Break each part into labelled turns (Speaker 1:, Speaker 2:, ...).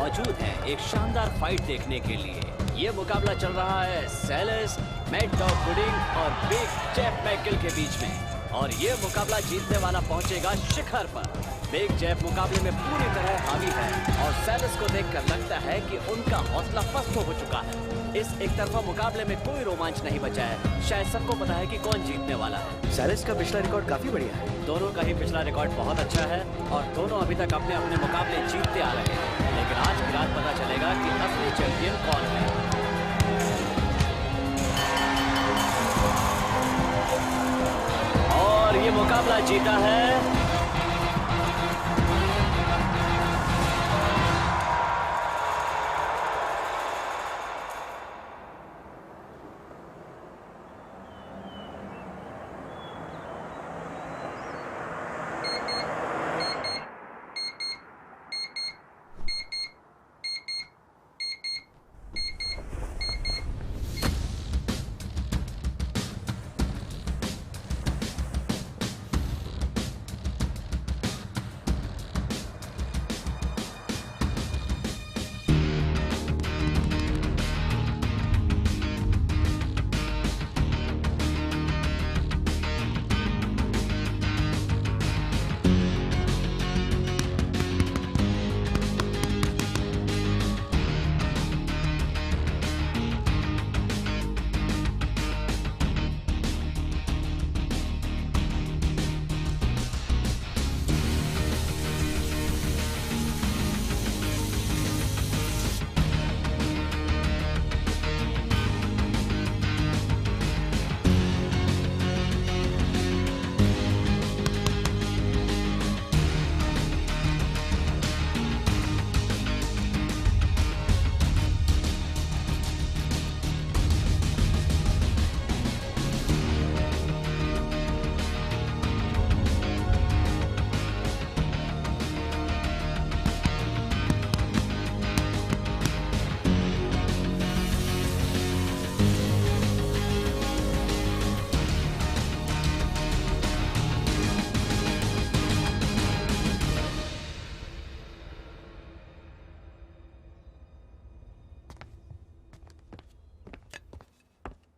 Speaker 1: मौजूद हैं एक शानदार फाइट देखने के लिए। ये मुकाबला चल रहा है सैलिस, मैड डॉग पुडिंग और बिग जेफ मैकगिल के बीच में, और ये मुकाबला जीतने वाला पहुंचेगा शिखर पर। बिग जेफ मुकाबले में पूरी तरह हावी है और सैलिस को देखकर लगता है कि उनका हौसला पस्त हो चुका है। इस एक तरफा मुकाबले में कोई रोमांच नहीं बचा है। शायद सबको पता है कि कौन जीतने वाला है।
Speaker 2: सैलिस का पिछला रिकॉर्ड काफी बढ़िया है।
Speaker 1: दोनों का ही पिछला रिकॉर्ड बहुत अच्छा है और दोनों अभी तक अपने अपने मुकाबले जीतते आ रहे हैं। लेकिन आज की रात पता चलेगा कि असली चैंपियन कौन है। और ये मुकाबला जीता है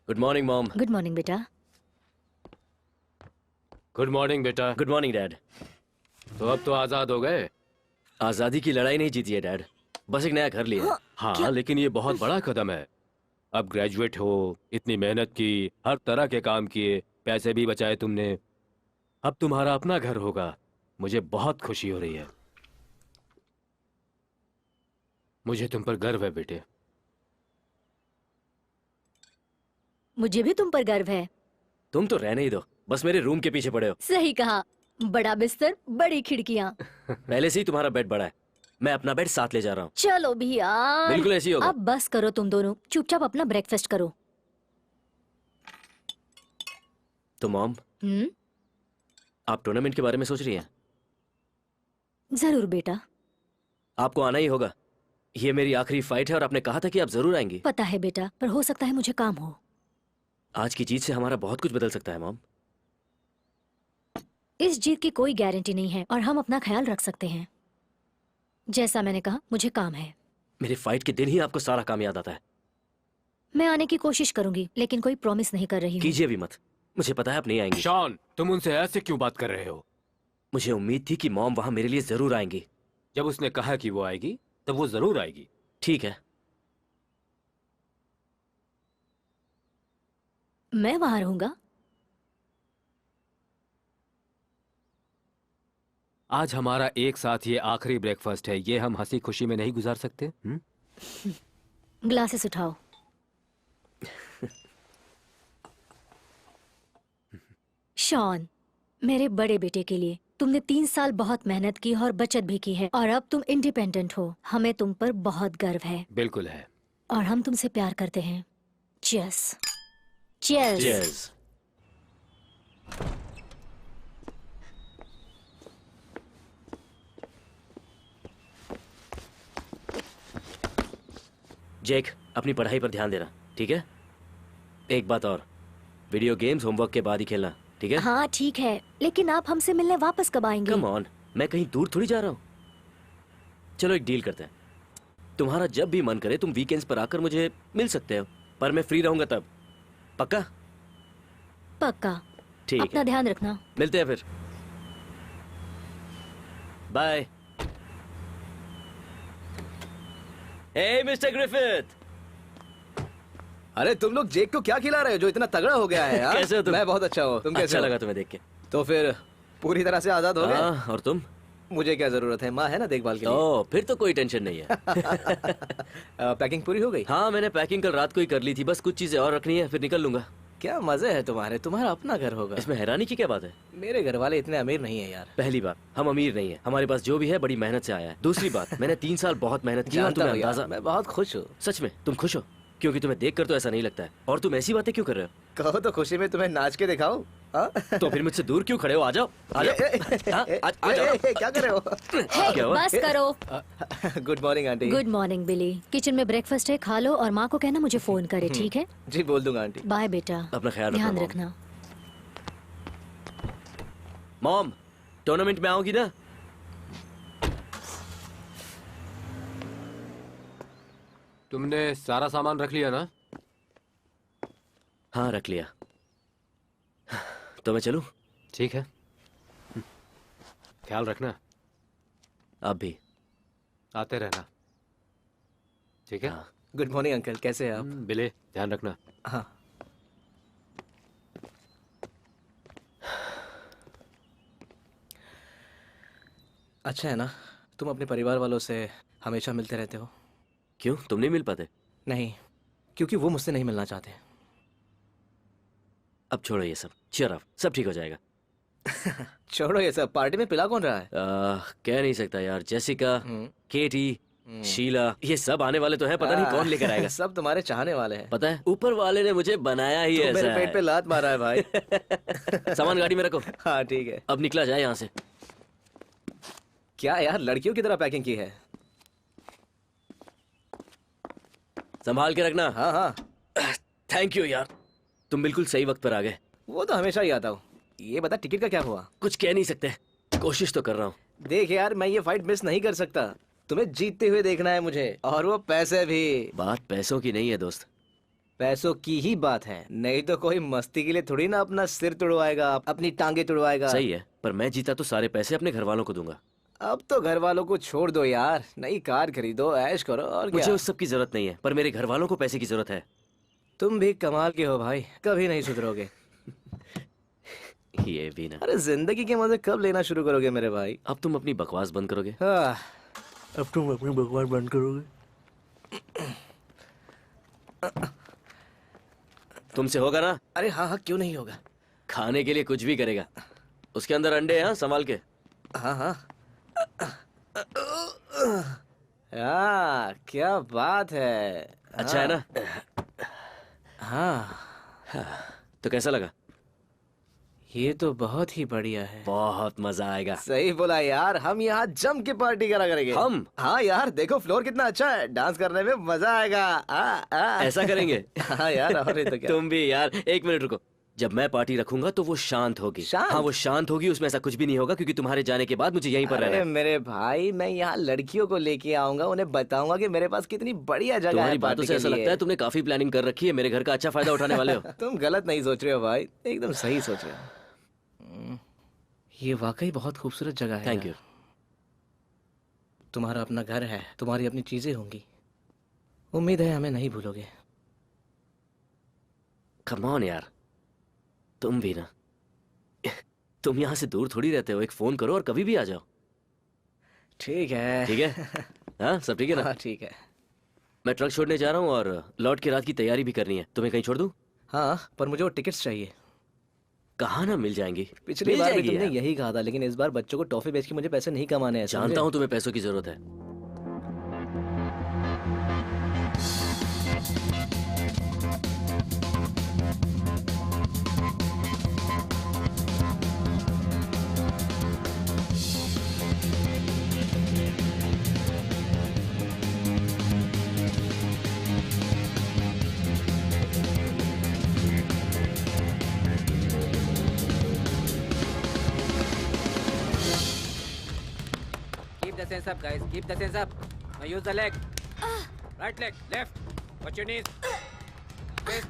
Speaker 3: good morning mom.
Speaker 4: Good morning बेटा।
Speaker 3: गुड मॉर्निंग बेटा। Good morning dad.
Speaker 5: तो अब तो आजाद हो गए।
Speaker 3: आजादी की लड़ाई नहीं जीती है डैड, बस एक नया घर लिया।
Speaker 5: हाँ लेकिन ये बहुत बड़ा कदम है। अब ग्रेजुएट हो, इतनी मेहनत की, हर तरह के काम किए, पैसे भी बचाए तुमने, अब तुम्हारा अपना घर होगा। मुझे बहुत खुशी हो रही है। मुझे तुम पर गर्व है बेटे।
Speaker 4: मुझे भी तुम पर गर्व है।
Speaker 3: तुम तो रहने ही दो, बस मेरे रूम के पीछे पड़े हो।
Speaker 4: सही कहा, बड़ा बिस्तर, बड़ी खिड़कियाँ।
Speaker 3: पहले से ही तुम्हारा बेड बड़ा है, मैं अपना बेड साथ ले जा रहा हूँ।
Speaker 4: चलो भी यार,
Speaker 3: बिल्कुल ऐसी होगा।
Speaker 4: अब बस करो तुम दोनों, चुपचाप अपना ब्रेकफास्ट करो।
Speaker 3: तो मॉम, आप टूर्नामेंट के बारे में सोच रही हैं?
Speaker 4: जरूर बेटा।
Speaker 3: आपको आना ही होगा, ये मेरी आखिरी फाइट है और आपने कहा था कि आप जरूर आएंगी।
Speaker 4: पता है बेटा, पर हो सकता है मुझे काम हो।
Speaker 3: आज की जीत से हमारा बहुत कुछ बदल सकता है मॉम।
Speaker 4: इस जीत की कोई गारंटी नहीं है और हम अपना ख्याल रख सकते हैं। जैसा मैंने कहा, मुझे काम है।
Speaker 3: मेरे फाइट के दिन ही आपको सारा काम याद आता है।
Speaker 4: मैं आने की कोशिश करूंगी, लेकिन कोई प्रॉमिस नहीं कर रही हूँ।
Speaker 3: कीजिए भी मत, मुझे पता है आप नहीं आएंगी।
Speaker 5: शॉन, तुम उनसे ऐसे क्यों बात कर रहे हो?
Speaker 3: मुझे उम्मीद थी कि मॉम वहां मेरे लिए जरूर आएंगी।
Speaker 5: जब उसने कहा कि वो आएगी, तब वो जरूर आएगी।
Speaker 3: ठीक है,
Speaker 4: मैं वहां रहूंगा।
Speaker 5: आज हमारा एक साथ ये आखिरी ब्रेकफास्ट है, ये हम हंसी खुशी में नहीं गुजार सकते?
Speaker 4: ग्लासेस उठाओ। शॉन, मेरे बड़े बेटे के लिए तुमने 3 साल बहुत मेहनत की और बचत भी की है, और अब तुम इंडिपेंडेंट हो। हमें तुम पर बहुत गर्व है।
Speaker 5: बिल्कुल है।
Speaker 4: और हम तुमसे प्यार करते हैं। चीयर्स। चीयर्स।
Speaker 3: चीयर्स। जेक, अपनी पढ़ाई पर ध्यान देना, ठीक है? एक बात और, वीडियो गेम्स होमवर्क के बाद ही खेलना, ठीक है?
Speaker 4: हाँ ठीक है, लेकिन आप हमसे मिलने वापस कब आएंगे?
Speaker 3: कम ऑन, मैं कहीं दूर थोड़ी जा रहा हूँ। चलो एक डील करते हैं। तुम्हारा जब भी मन करे तुम वीकेंड्स पर आकर मुझे मिल सकते हो, पर मैं फ्री रहूंगा तब। पक्का?
Speaker 4: पक्का।
Speaker 3: ठीक
Speaker 4: अपना
Speaker 3: है,
Speaker 4: ध्यान रखना।
Speaker 3: मिलते हैं फिर। बाय। हे मिस्टर ग्रिफिथ।
Speaker 2: अरे तुम लोग जेक को क्या खिला रहे हो जो इतना तगड़ा हो गया है यार?
Speaker 3: कैसे हो तुम?
Speaker 2: मैं बहुत अच्छा हूँ, तुम कैसे
Speaker 3: अच्छा
Speaker 2: हो?
Speaker 3: लगा तुम्हें देख के।
Speaker 2: तो फिर पूरी तरह से आजाद हो गए?
Speaker 3: हाँ, और तुम?
Speaker 2: मुझे क्या जरूरत है, माँ है ना देखभाल के लिए।
Speaker 3: ओ, फिर तो कोई टेंशन नहीं है।
Speaker 2: पैकिंग पूरी हो गई?
Speaker 3: हाँ, मैंने पैकिंग कल रात को ही कर ली थी, बस कुछ चीजें और रखनी है, फिर निकल लूंगा।
Speaker 2: क्या मजे है तुम्हारे, तुम्हारा अपना घर होगा।
Speaker 3: इसमें हैरानी की क्या बात है?
Speaker 2: मेरे घर वाले इतने अमीर नहीं है यार।
Speaker 3: पहली बात, हम अमीर नहीं है, हमारे पास जो भी है बड़ी मेहनत से आया है। दूसरी बात, मैंने 3 साल बहुत मेहनत की और
Speaker 2: जानता
Speaker 3: तुम्हें
Speaker 2: हूँ यार,
Speaker 3: अंदाजा।
Speaker 2: मैं बहुत खुश हूँ।
Speaker 3: सच में तुम खुश हो? क्योंकि तुम्हें देखकर तो ऐसा नहीं लगता है। और तुम ऐसी बातें क्यों कर रहे हो?
Speaker 2: कहो तो खुशी में तुम्हें नाच के दिखाऊं? हाँ?
Speaker 3: तो फिर मुझसे दूर क्यों खड़े हो? आ जाओ, आ जाओ। हाँ, आ जाओ।
Speaker 2: क्या कर रहे हो?
Speaker 3: क्या हुआ?
Speaker 4: बस करो।
Speaker 2: Good morning aunty.
Speaker 4: Good morning Billy. Kitchen में ब्रेकफास्ट है, खा लो और माँ को कहना मुझे फोन करे, ठीक है?
Speaker 2: जी बोल दूंगा आंटी।
Speaker 4: बाय बेटा।
Speaker 3: अपना ख्याल
Speaker 4: ध्यान
Speaker 3: मॉम।
Speaker 4: रखना।
Speaker 3: मॉम, टूर्नामेंट में आओगी ना?
Speaker 5: तुमने सारा सामान रख लिया ना?
Speaker 3: हाँ, रख लिया। तो मैं चलूं?
Speaker 5: ठीक है, ख्याल रखना,
Speaker 3: आप भी।
Speaker 5: आते रहना, ठीक है?
Speaker 3: हाँ।
Speaker 2: गुड मॉर्निंग अंकल, कैसे हैं आप?
Speaker 5: बिले, ध्यान रखना।
Speaker 2: हाँ। अच्छा है ना, तुम अपने परिवार वालों से हमेशा मिलते रहते हो?
Speaker 3: क्यों, तुम नहीं मिल पाते?
Speaker 2: नहीं, क्योंकि वो मुझसे नहीं मिलना चाहते।
Speaker 3: अब छोड़ो ये सब, cheer up, सब ठीक हो जाएगा।
Speaker 2: छोड़ो ये सब, पार्टी में पिला कौन रहा है?
Speaker 3: कह नहीं सकता यार। जेसिका, केटी, शीला, ये सब आने वाले तो हैं, पता नहीं कौन लेकर आएगा।
Speaker 2: सब तुम्हारे चाहने वाले हैं।
Speaker 3: पता है, ऊपर वाले ने मुझे बनाया ही
Speaker 2: तुम
Speaker 3: ऐसा
Speaker 2: मेरे
Speaker 3: है।
Speaker 2: पेट पे लात मारा है भाई।
Speaker 3: सामान गाड़ी में रखो।
Speaker 2: हाँ ठीक है।
Speaker 3: अब निकला जाए यहाँ से।
Speaker 2: क्या यार, लड़कियों की तरह पैकिंग की है।
Speaker 3: संभाल के रखना।
Speaker 2: हाँ हाँ,
Speaker 3: थैंक यू यार, तुम बिल्कुल सही वक्त पर आ गए।
Speaker 2: वो तो हमेशा ही आता हूँ। ये बता, टिकट का क्या हुआ?
Speaker 3: कुछ कह नहीं सकते, कोशिश तो कर रहा हूँ।
Speaker 2: देख यार, मैं ये फाइट मिस नहीं कर सकता। तुम्हें जीतते हुए देखना है मुझे, और वो पैसे भी।
Speaker 3: बात पैसों की नहीं है दोस्त।
Speaker 2: पैसों की ही बात है, नहीं तो कोई मस्ती के लिए थोड़ी ना अपना सिर तुड़वाएगा, अपनी टांगे तुड़वाएगा।
Speaker 3: सही है, पर मैं जीता तो सारे पैसे अपने घर वालों को दूंगा।
Speaker 2: अब तो घर वालों को छोड़ दो यार, नई कार खरीदो, ऐश करो, और
Speaker 3: मुझे
Speaker 2: क्या।
Speaker 3: उस सब की जरूरत नहीं है, पर मेरे घर वालों को पैसे की जरूरत है।
Speaker 2: तुम भी कमाल के हो भाई, कभी नहीं सुधरोगे।
Speaker 3: ये भी ना।
Speaker 2: अरे जिंदगी के मजे कब लेना शुरू करोगे मेरे भाई?
Speaker 3: अब तुम अपनी बकवास बंद करोगे?
Speaker 2: हाँ,
Speaker 6: अब तुम अपनी बकवास बंद करोगे?
Speaker 3: तुमसे होगा ना?
Speaker 2: अरे हाँ हाँ, क्यों नहीं होगा।
Speaker 3: खाने के लिए कुछ भी करेगा। उसके अंदर अंडे हैं, संभाल के।
Speaker 2: हाँ हाँ। हाँ, क्या बात है।
Speaker 3: अच्छा है ना?
Speaker 2: हाँ,
Speaker 3: तो कैसा लगा?
Speaker 2: ये तो बहुत ही बढ़िया है।
Speaker 3: बहुत मजा आएगा।
Speaker 2: सही बोला यार, हम यहाँ जम के पार्टी करा करेंगे।
Speaker 3: हम?
Speaker 2: हाँ यार, देखो फ्लोर कितना अच्छा है, डांस करने में मजा आएगा।
Speaker 3: ऐसा करेंगे?
Speaker 2: हाँ यार, और नहीं तो क्या।
Speaker 3: तुम भी यार, एक मिनट रुको। जब मैं पार्टी रखूंगा तो वो शांत होगी।
Speaker 2: शांत?
Speaker 3: हाँ, वो शांत होगी, उसमें ऐसा कुछ भी नहीं होगा, क्योंकि तुम्हारे जाने के बाद मुझे यहीं पर रहना
Speaker 2: अरे
Speaker 3: है।
Speaker 2: मेरे भाई, मैं यहाँ लड़कियों को लेके आऊंगा, उन्हें बताऊंगा कि मेरे पास कितनी बढ़िया जगह
Speaker 3: तुम्हारी
Speaker 2: है
Speaker 3: बातों
Speaker 2: पार्टी
Speaker 3: से
Speaker 2: के
Speaker 3: ऐसा
Speaker 2: लिए।
Speaker 3: लगता है तुमने काफी प्लानिंग कर रखी है, मेरे घर का अच्छा फायदा उठाने वाले हो।
Speaker 2: तुम गलत नहीं सोच रहे हो भाई, एकदम सही सोच रहे हो। ये वाकई बहुत खूबसूरत जगह है।
Speaker 3: Thank you.
Speaker 2: तुम्हारा अपना घर है, तुम्हारी अपनी चीजें होंगी। उम्मीद है हमें नहीं भूलोगे।
Speaker 3: कम ऑन यार, तुम भी ना। तुम यहाँ से दूर थोड़ी रहते हो, एक फोन करो और कभी भी आ जाओ।
Speaker 2: ठीक है।
Speaker 3: ठीक है? हाँ, सब ठीक है ना?
Speaker 2: हाँ ठीक है।
Speaker 3: मैं ट्रक छोड़ने जा रहा हूँ और लौट के रात की तैयारी भी करनी है। तुम्हें कहीं छोड़ दूँ?
Speaker 2: हाँ, पर मुझे वो टिकट्स चाहिए।
Speaker 3: कहाँ ना मिल जाएंगी?
Speaker 2: पिछली
Speaker 3: मिल
Speaker 2: बार भी
Speaker 3: जाएगी
Speaker 2: तुमने
Speaker 3: यार।
Speaker 2: यही कहा था, लेकिन इस बार बच्चों को टॉफी बेच के मुझे पैसे नहीं कमाने हैं।
Speaker 3: जानता हूँ तुम्हें पैसों की जरूरत है।
Speaker 7: Keep the sense up, guys. Keep the sense up. Now use the leg.
Speaker 2: Right leg, left. Watch your knees. Twist.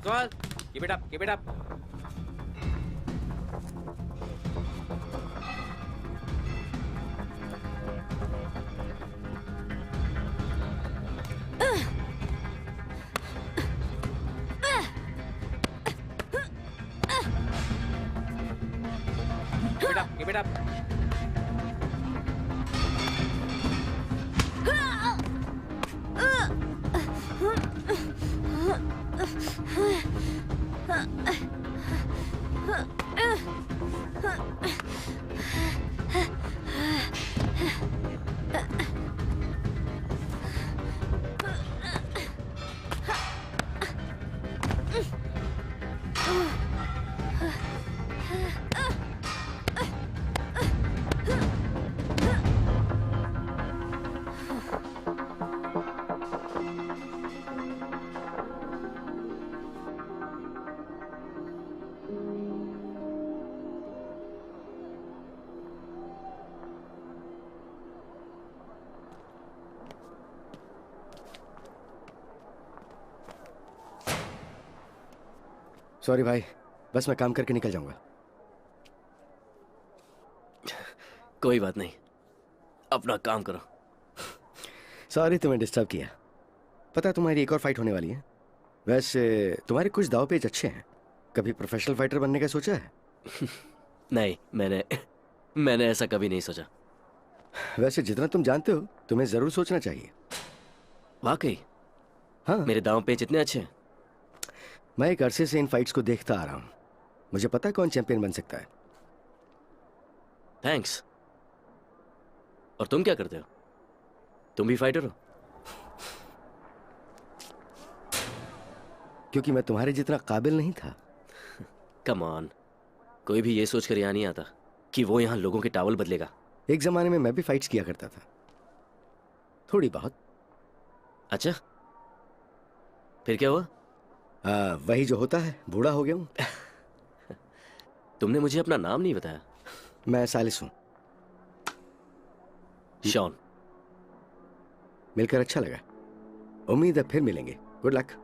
Speaker 2: Swirl. Keep it up, keep it up. Keep it up, keep it up.
Speaker 7: Sorry भाई, बस मैं काम करके निकल जाऊंगा।
Speaker 3: कोई बात नहीं, अपना काम करो।
Speaker 7: सॉरी तुम्हें डिस्टर्ब किया। पता है तुम्हारी एक और फाइट होने वाली है। वैसे तुम्हारे कुछ दाव पेच अच्छे हैं। कभी प्रोफेशनल फाइटर बनने का सोचा है?
Speaker 3: नहीं, मैंने ऐसा कभी नहीं सोचा।
Speaker 7: वैसे जितना तुम जानते हो तुम्हें जरूर सोचना चाहिए।
Speaker 3: वाकई?
Speaker 7: हाँ,
Speaker 3: मेरे दांव पेच इतने अच्छे हैं?
Speaker 7: मैं एक अरसे से इन फाइट्स को देखता आ रहा हूँ। मुझे पता है कौन चैंपियन बन सकता है।
Speaker 3: थैंक्स। और तुम क्या करते हो? तुम भी फाइटर हो?
Speaker 7: क्योंकि मैं तुम्हारे जितना काबिल नहीं था।
Speaker 3: कम ऑन, कोई भी ये सोच कर यहाँ नहीं आता कि वो यहाँ लोगों के टावल बदलेगा।
Speaker 7: एक जमाने में मैं भी फाइट्स किया करता था, थोड़ी बहुत।
Speaker 3: अच्छा, फिर क्या हुआ?
Speaker 7: वही जो होता है, बूढ़ा हो गया हूँ।
Speaker 3: तुमने मुझे अपना नाम नहीं बताया।
Speaker 7: मैं सालिस हूँ।
Speaker 3: शॉन।
Speaker 7: मिलकर अच्छा लगा। उम्मीद है फिर मिलेंगे। Good luck.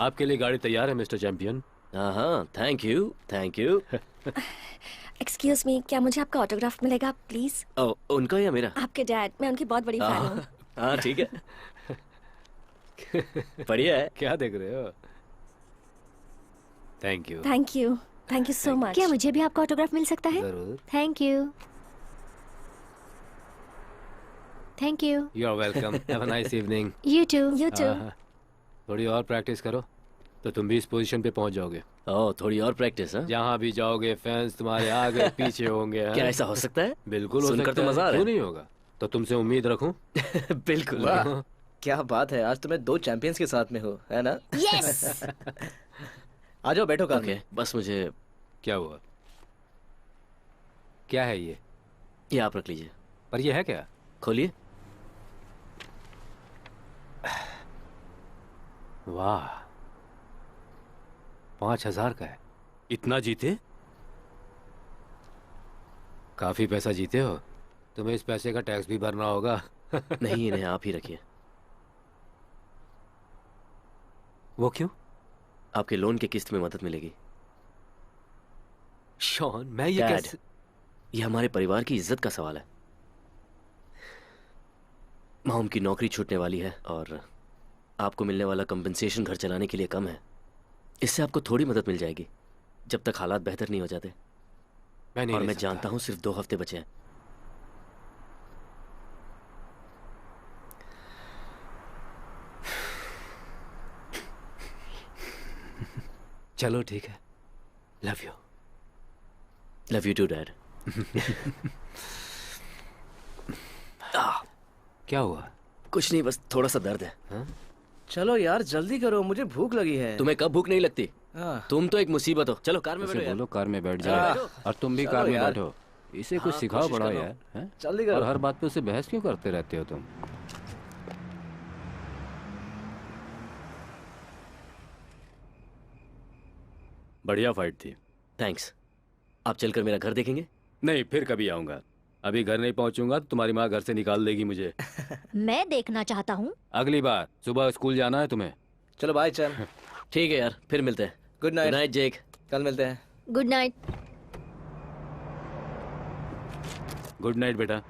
Speaker 5: आपके लिए गाड़ी तैयार है मिस्टर चैंपियन।
Speaker 3: हाँ, thank you, thank you.
Speaker 8: Excuse me, क्या मुझे आपका ऑटोग्राफ मिलेगा प्लीज?
Speaker 3: उनका या मेरा?
Speaker 8: आपके डैड, मैं उनकी बहुत बड़ी फैन हूँ।
Speaker 3: हाँ ठीक है। बढ़िया है।
Speaker 5: क्या देख रहे हो? Thank you.
Speaker 8: Thank you so much.
Speaker 4: क्या मुझे भी आपका ऑटोग्राफ मिल सकता है?
Speaker 5: जरूर।
Speaker 4: Thank you. Thank you.
Speaker 5: You are welcome. Have a nice evening.
Speaker 4: You too.
Speaker 8: You too.
Speaker 5: थोड़ी और प्रैक्टिस करो तो तुम भी इस पोजीशन पे पहुंच जाओगे।
Speaker 3: ओह, थोड़ी और प्रैक्टिस। हाँ,
Speaker 5: जहाँ भी जाओगे फैंस तुम्हारे आगे पीछे होंगे। हाँ?
Speaker 3: क्या ऐसा हो सकता है?
Speaker 5: बिल्कुल हो
Speaker 3: सुनकर
Speaker 5: सकता
Speaker 3: तो
Speaker 5: है।
Speaker 3: मजा आ रहा
Speaker 5: क्यों
Speaker 3: है।
Speaker 5: नहीं होगा? तो तुमसे उम्मीद रखूं।
Speaker 3: बिल्कुल।
Speaker 2: वाह, क्या बात है, आज तुम्हें 2 चैंपियंस के साथ में हो, है ना?
Speaker 8: यस।
Speaker 2: आ जाओ, बैठो कार
Speaker 3: ओके,
Speaker 2: में।
Speaker 3: बस मुझे
Speaker 5: क्या हुआ? क्या है ये?
Speaker 3: ये आप रख लीजिए।
Speaker 5: पर ये है क्या?
Speaker 3: खोलिए।
Speaker 5: वाह, 5,000 का है। इतना जीते? काफी पैसा जीते हो। तुम्हें इस पैसे का टैक्स भी भरना होगा।
Speaker 3: नहीं, इन्हें आप ही रखिए।
Speaker 5: वो क्यों?
Speaker 3: आपके लोन की किस्त में मदद मिलेगी।
Speaker 5: शॉन, मैं ये
Speaker 3: डैड,
Speaker 5: कैसे?
Speaker 3: ये हमारे परिवार की इज्जत का सवाल है। मॉम की नौकरी छूटने वाली है और आपको मिलने वाला कंपनसेशन घर चलाने के लिए कम है। इससे आपको थोड़ी मदद मिल जाएगी जब तक हालात बेहतर नहीं हो जाते।
Speaker 5: मैं नहीं
Speaker 3: और
Speaker 5: ले
Speaker 3: मैं
Speaker 5: सकता।
Speaker 3: जानता हूं सिर्फ 2 हफ्ते बचे हैं।
Speaker 5: चलो ठीक है। Love you.
Speaker 3: Love you too dad.
Speaker 5: क्या हुआ?
Speaker 3: कुछ नहीं, बस थोड़ा सा दर्द है।
Speaker 2: चलो यार, जल्दी करो, मुझे भूख लगी है।
Speaker 3: तुम्हें कब भूख नहीं लगती?
Speaker 2: हाँ।
Speaker 3: तुम तो एक मुसीबत हो। चलो कार में
Speaker 5: उसे
Speaker 3: बैठो यार।
Speaker 5: बोलो कार में बैठ
Speaker 2: हाँ।
Speaker 5: जाओ। और तुम भी
Speaker 2: चलो
Speaker 5: कार में
Speaker 2: यार।
Speaker 5: बैठो। इसे कुछ
Speaker 3: हाँ,
Speaker 5: सिखाओ
Speaker 3: कोशिश
Speaker 5: बड़ा
Speaker 3: कर लो।
Speaker 5: यार। हैं?
Speaker 2: जल्दी करो।
Speaker 5: और हर बात पे उसे बहस क्यों करते रहते हो तुम? बढ़िया फाइट थी।
Speaker 3: थैंक्स। आप चलकर मेरा घर देखेंगे?
Speaker 5: नहीं, फिर कभी आऊंगा। अभी घर नहीं पहुंचूंगा तो तुम्हारी माँ घर से निकाल देगी मुझे।
Speaker 4: मैं देखना चाहता हूँ।
Speaker 5: अगली बार सुबह स्कूल जाना है तुम्हें।
Speaker 2: चलो बाय चल।
Speaker 3: ठीक है यार, फिर मिलते हैं।
Speaker 2: Good
Speaker 3: good
Speaker 2: night.
Speaker 3: नाइट जेक।
Speaker 2: कल मिलते हैं।
Speaker 4: Good night.
Speaker 5: गुड नाइट बेटा।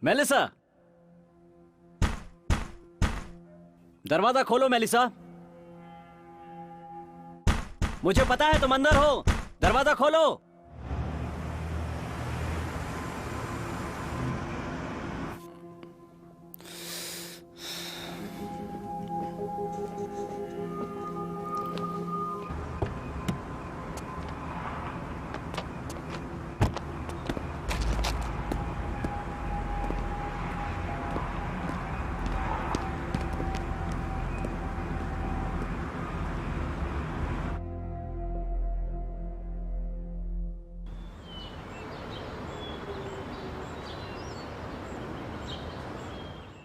Speaker 1: मेलिसा, दरवाजा खोलो मेलिसा। मुझे पता है तुम अंदर हो। दरवाजा खोलो।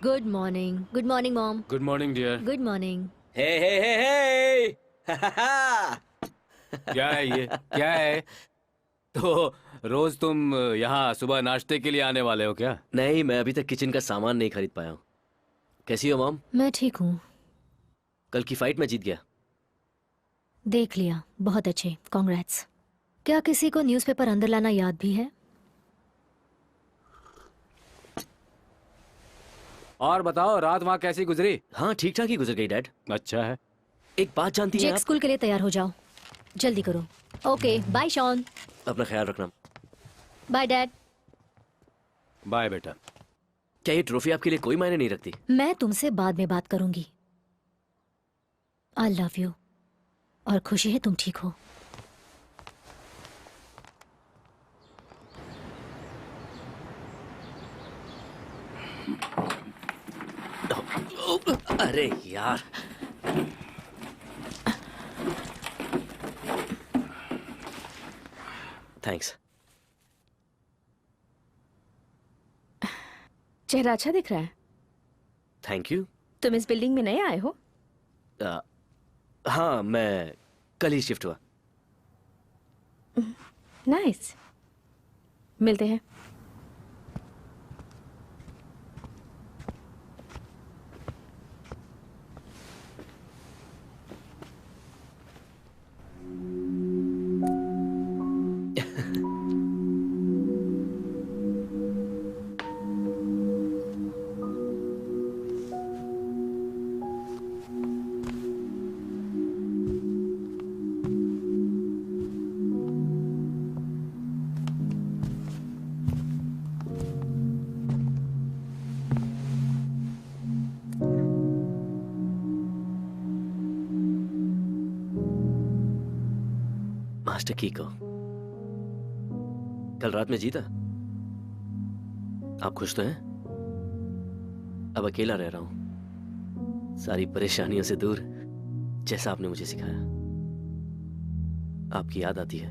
Speaker 4: Good morning. Good morning mom.
Speaker 5: Good morning dear.
Speaker 4: Good morning.
Speaker 1: Hey hey hey hey.
Speaker 5: क्या है ये? क्या है? तो रोज तुम यहाँ सुबह नाश्ते के लिए आने वाले हो क्या?
Speaker 3: नहीं, मैं अभी तक किचन का सामान नहीं खरीद पाया हूँ। कैसी हो मॉम?
Speaker 4: मैं ठीक हूँ।
Speaker 3: कल की फाइट में जीत गया।
Speaker 4: देख लिया, बहुत अच्छे, कॉन्ग्रेट्स। क्या किसी को न्यूज़पेपर अंदर लाना याद भी है?
Speaker 5: और बताओ, रात वहाँ कैसी गुजरी?
Speaker 3: हाँ, ठीक ठाक ही गुजर गई डैड।
Speaker 5: अच्छा है।
Speaker 3: एक बात जानती हैं
Speaker 4: जेक
Speaker 3: आप?
Speaker 4: स्कूल के लिए तैयार हो जाओ, जल्दी करो। Okay, bye Shaun.
Speaker 3: अपना ख्याल रखना।
Speaker 4: Bye dad.
Speaker 5: बाय बेटा।
Speaker 3: क्या ये ट्रॉफी आपके लिए कोई मायने नहीं रखती?
Speaker 4: मैं तुमसे बाद में बात करूंगी। आई लव यू। और खुशी है तुम ठीक हो।
Speaker 3: अरे यार, थैंक्स।
Speaker 8: चेहरा अच्छा दिख रहा है।
Speaker 3: Thank you.
Speaker 8: तुम इस बिल्डिंग में नए आए हो?
Speaker 3: हाँ, मैं कल ही शिफ्ट हुआ।
Speaker 8: नाइस। मिलते हैं।
Speaker 3: मास्टर की को कल रात में जीता। आप खुश तो हैं? अब अकेला रह रहा हूं, सारी परेशानियों से दूर, जैसा आपने मुझे सिखाया। आपकी याद आती है।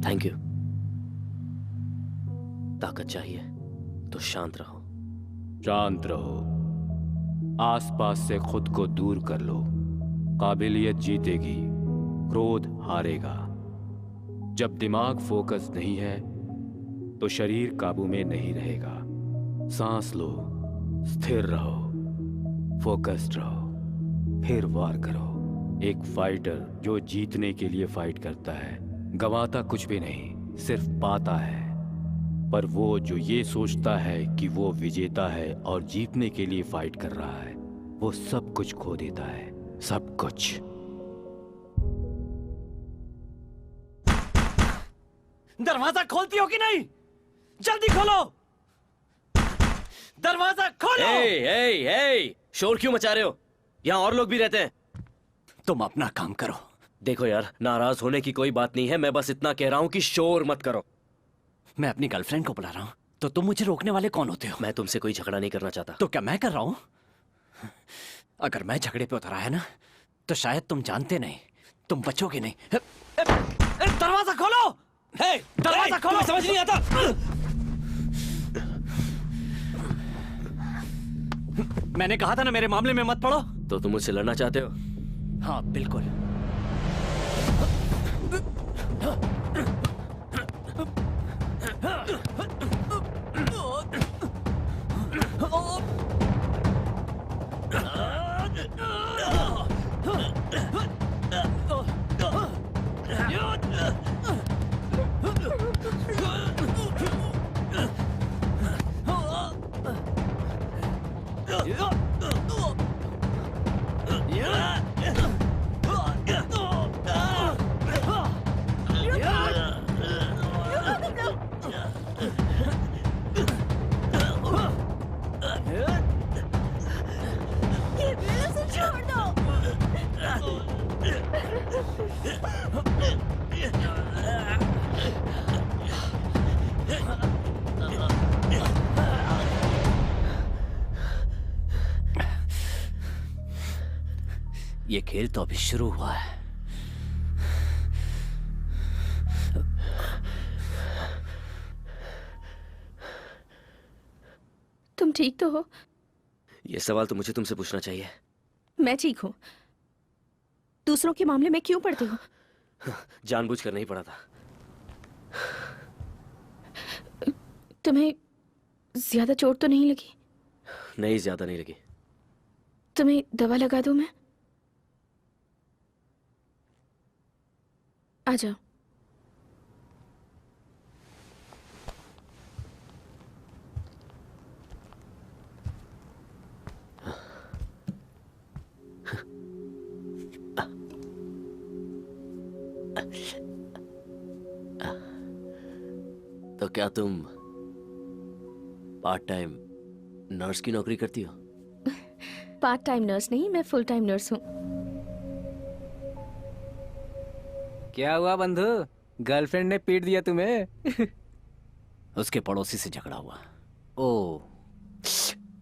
Speaker 3: Thank you. ताकत चाहिए तो शांत रहो।
Speaker 5: शांत रहो, आसपास से खुद को दूर कर लो। काबिलियत जीतेगी, क्रोध हारेगा। जब दिमाग फोकस नहीं है तो शरीर काबू में नहीं रहेगा। सांस लो, स्थिर रहो, फोकस्ड रहो, फिर वार करो। एक फाइटर जो जीतने के लिए फाइट करता है, गंवाता कुछ भी नहीं, सिर्फ पाता है। पर वो जो ये सोचता है कि वो विजेता है और जीतने के लिए फाइट कर रहा है, वो सब कुछ खो देता है, सब कुछ।
Speaker 1: दरवाजा खोलती हो कि नहीं? जल्दी खोलो, दरवाजा खोलो।
Speaker 3: शोर क्यों मचा रहे हो? यहाँ और लोग भी रहते हैं।
Speaker 1: तुम अपना काम करो।
Speaker 3: देखो यार, नाराज होने की कोई बात नहीं है, मैं बस इतना कह रहा हूँ कि शोर मत करो।
Speaker 1: मैं अपनी गर्लफ्रेंड को बुला रहा हूँ, तो तुम मुझे रोकने वाले कौन होते हो?
Speaker 3: मैं तुमसे कोई झगड़ा नहीं करना चाहता।
Speaker 1: तो क्या मैं कर रहा हूँ? अगर मैं झगड़े पे उतर आया ना, तो शायद तुम जानते नहीं, तुम बचोगे नहीं। दरवाजा खोलो। दरवाजा खोलो।
Speaker 3: समझ नहीं आता।
Speaker 1: मैंने कहा था ना, मेरे मामले में मत पड़ो।
Speaker 3: तो तुम मुझसे लड़ना चाहते हो?
Speaker 1: हाँ बिल्कुल। ये खेल तो अभी शुरू हुआ है।
Speaker 8: तुम ठीक तो हो?
Speaker 3: ये सवाल तो मुझे तुमसे पूछना चाहिए।
Speaker 8: मैं ठीक हूँ। दूसरों के मामले में क्यों पड़ते हो?
Speaker 3: जानबूझकर नहीं पड़ा था।
Speaker 8: तुम्हें ज्यादा चोट तो नहीं लगी?
Speaker 3: नहीं, ज्यादा नहीं लगी।
Speaker 8: तुम्हें दवा लगा दूं मैं? आ जाओ।
Speaker 3: तो क्या तुम पार्ट टाइम नर्स की नौकरी करती हो?
Speaker 8: पार्ट टाइम नर्स नहीं, मैं फुल टाइम नर्स हूँ।
Speaker 2: क्या हुआ बंधु, गर्लफ्रेंड ने पीट दिया तुम्हें?
Speaker 1: उसके पड़ोसी से झगड़ा हुआ।
Speaker 3: ओ,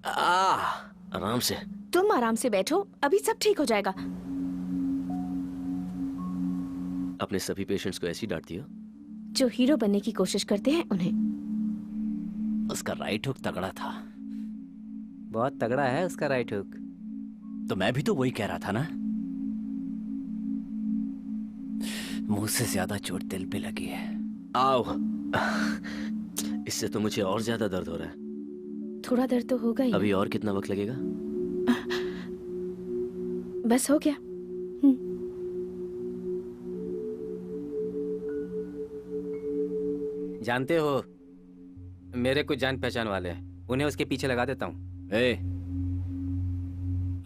Speaker 3: आराम से।
Speaker 8: तुम आराम से बैठो, अभी सब ठीक हो जाएगा।
Speaker 3: अपने सभी पेशेंट्स को ऐसी डांटती हो?
Speaker 8: जो हीरो बनने की कोशिश करते हैं उन्हें।
Speaker 1: उसका राइट हुक तगड़ा था,
Speaker 9: बहुत तगड़ा है उसका राइट हुक।
Speaker 1: तो मैं भी तो वही कह रहा था ना। मुंह से ज्यादा चोट दिल पे लगी है।
Speaker 3: आओ। इससे तो मुझे और ज्यादा दर्द हो रहा है।
Speaker 8: थोड़ा दर्द तो होगा ही।
Speaker 3: अभी और कितना वक्त लगेगा?
Speaker 8: बस हो गया।
Speaker 9: जानते हो, मेरे कुछ जान पहचान वाले हैं, उन्हें उसके पीछे लगा देता हूँ।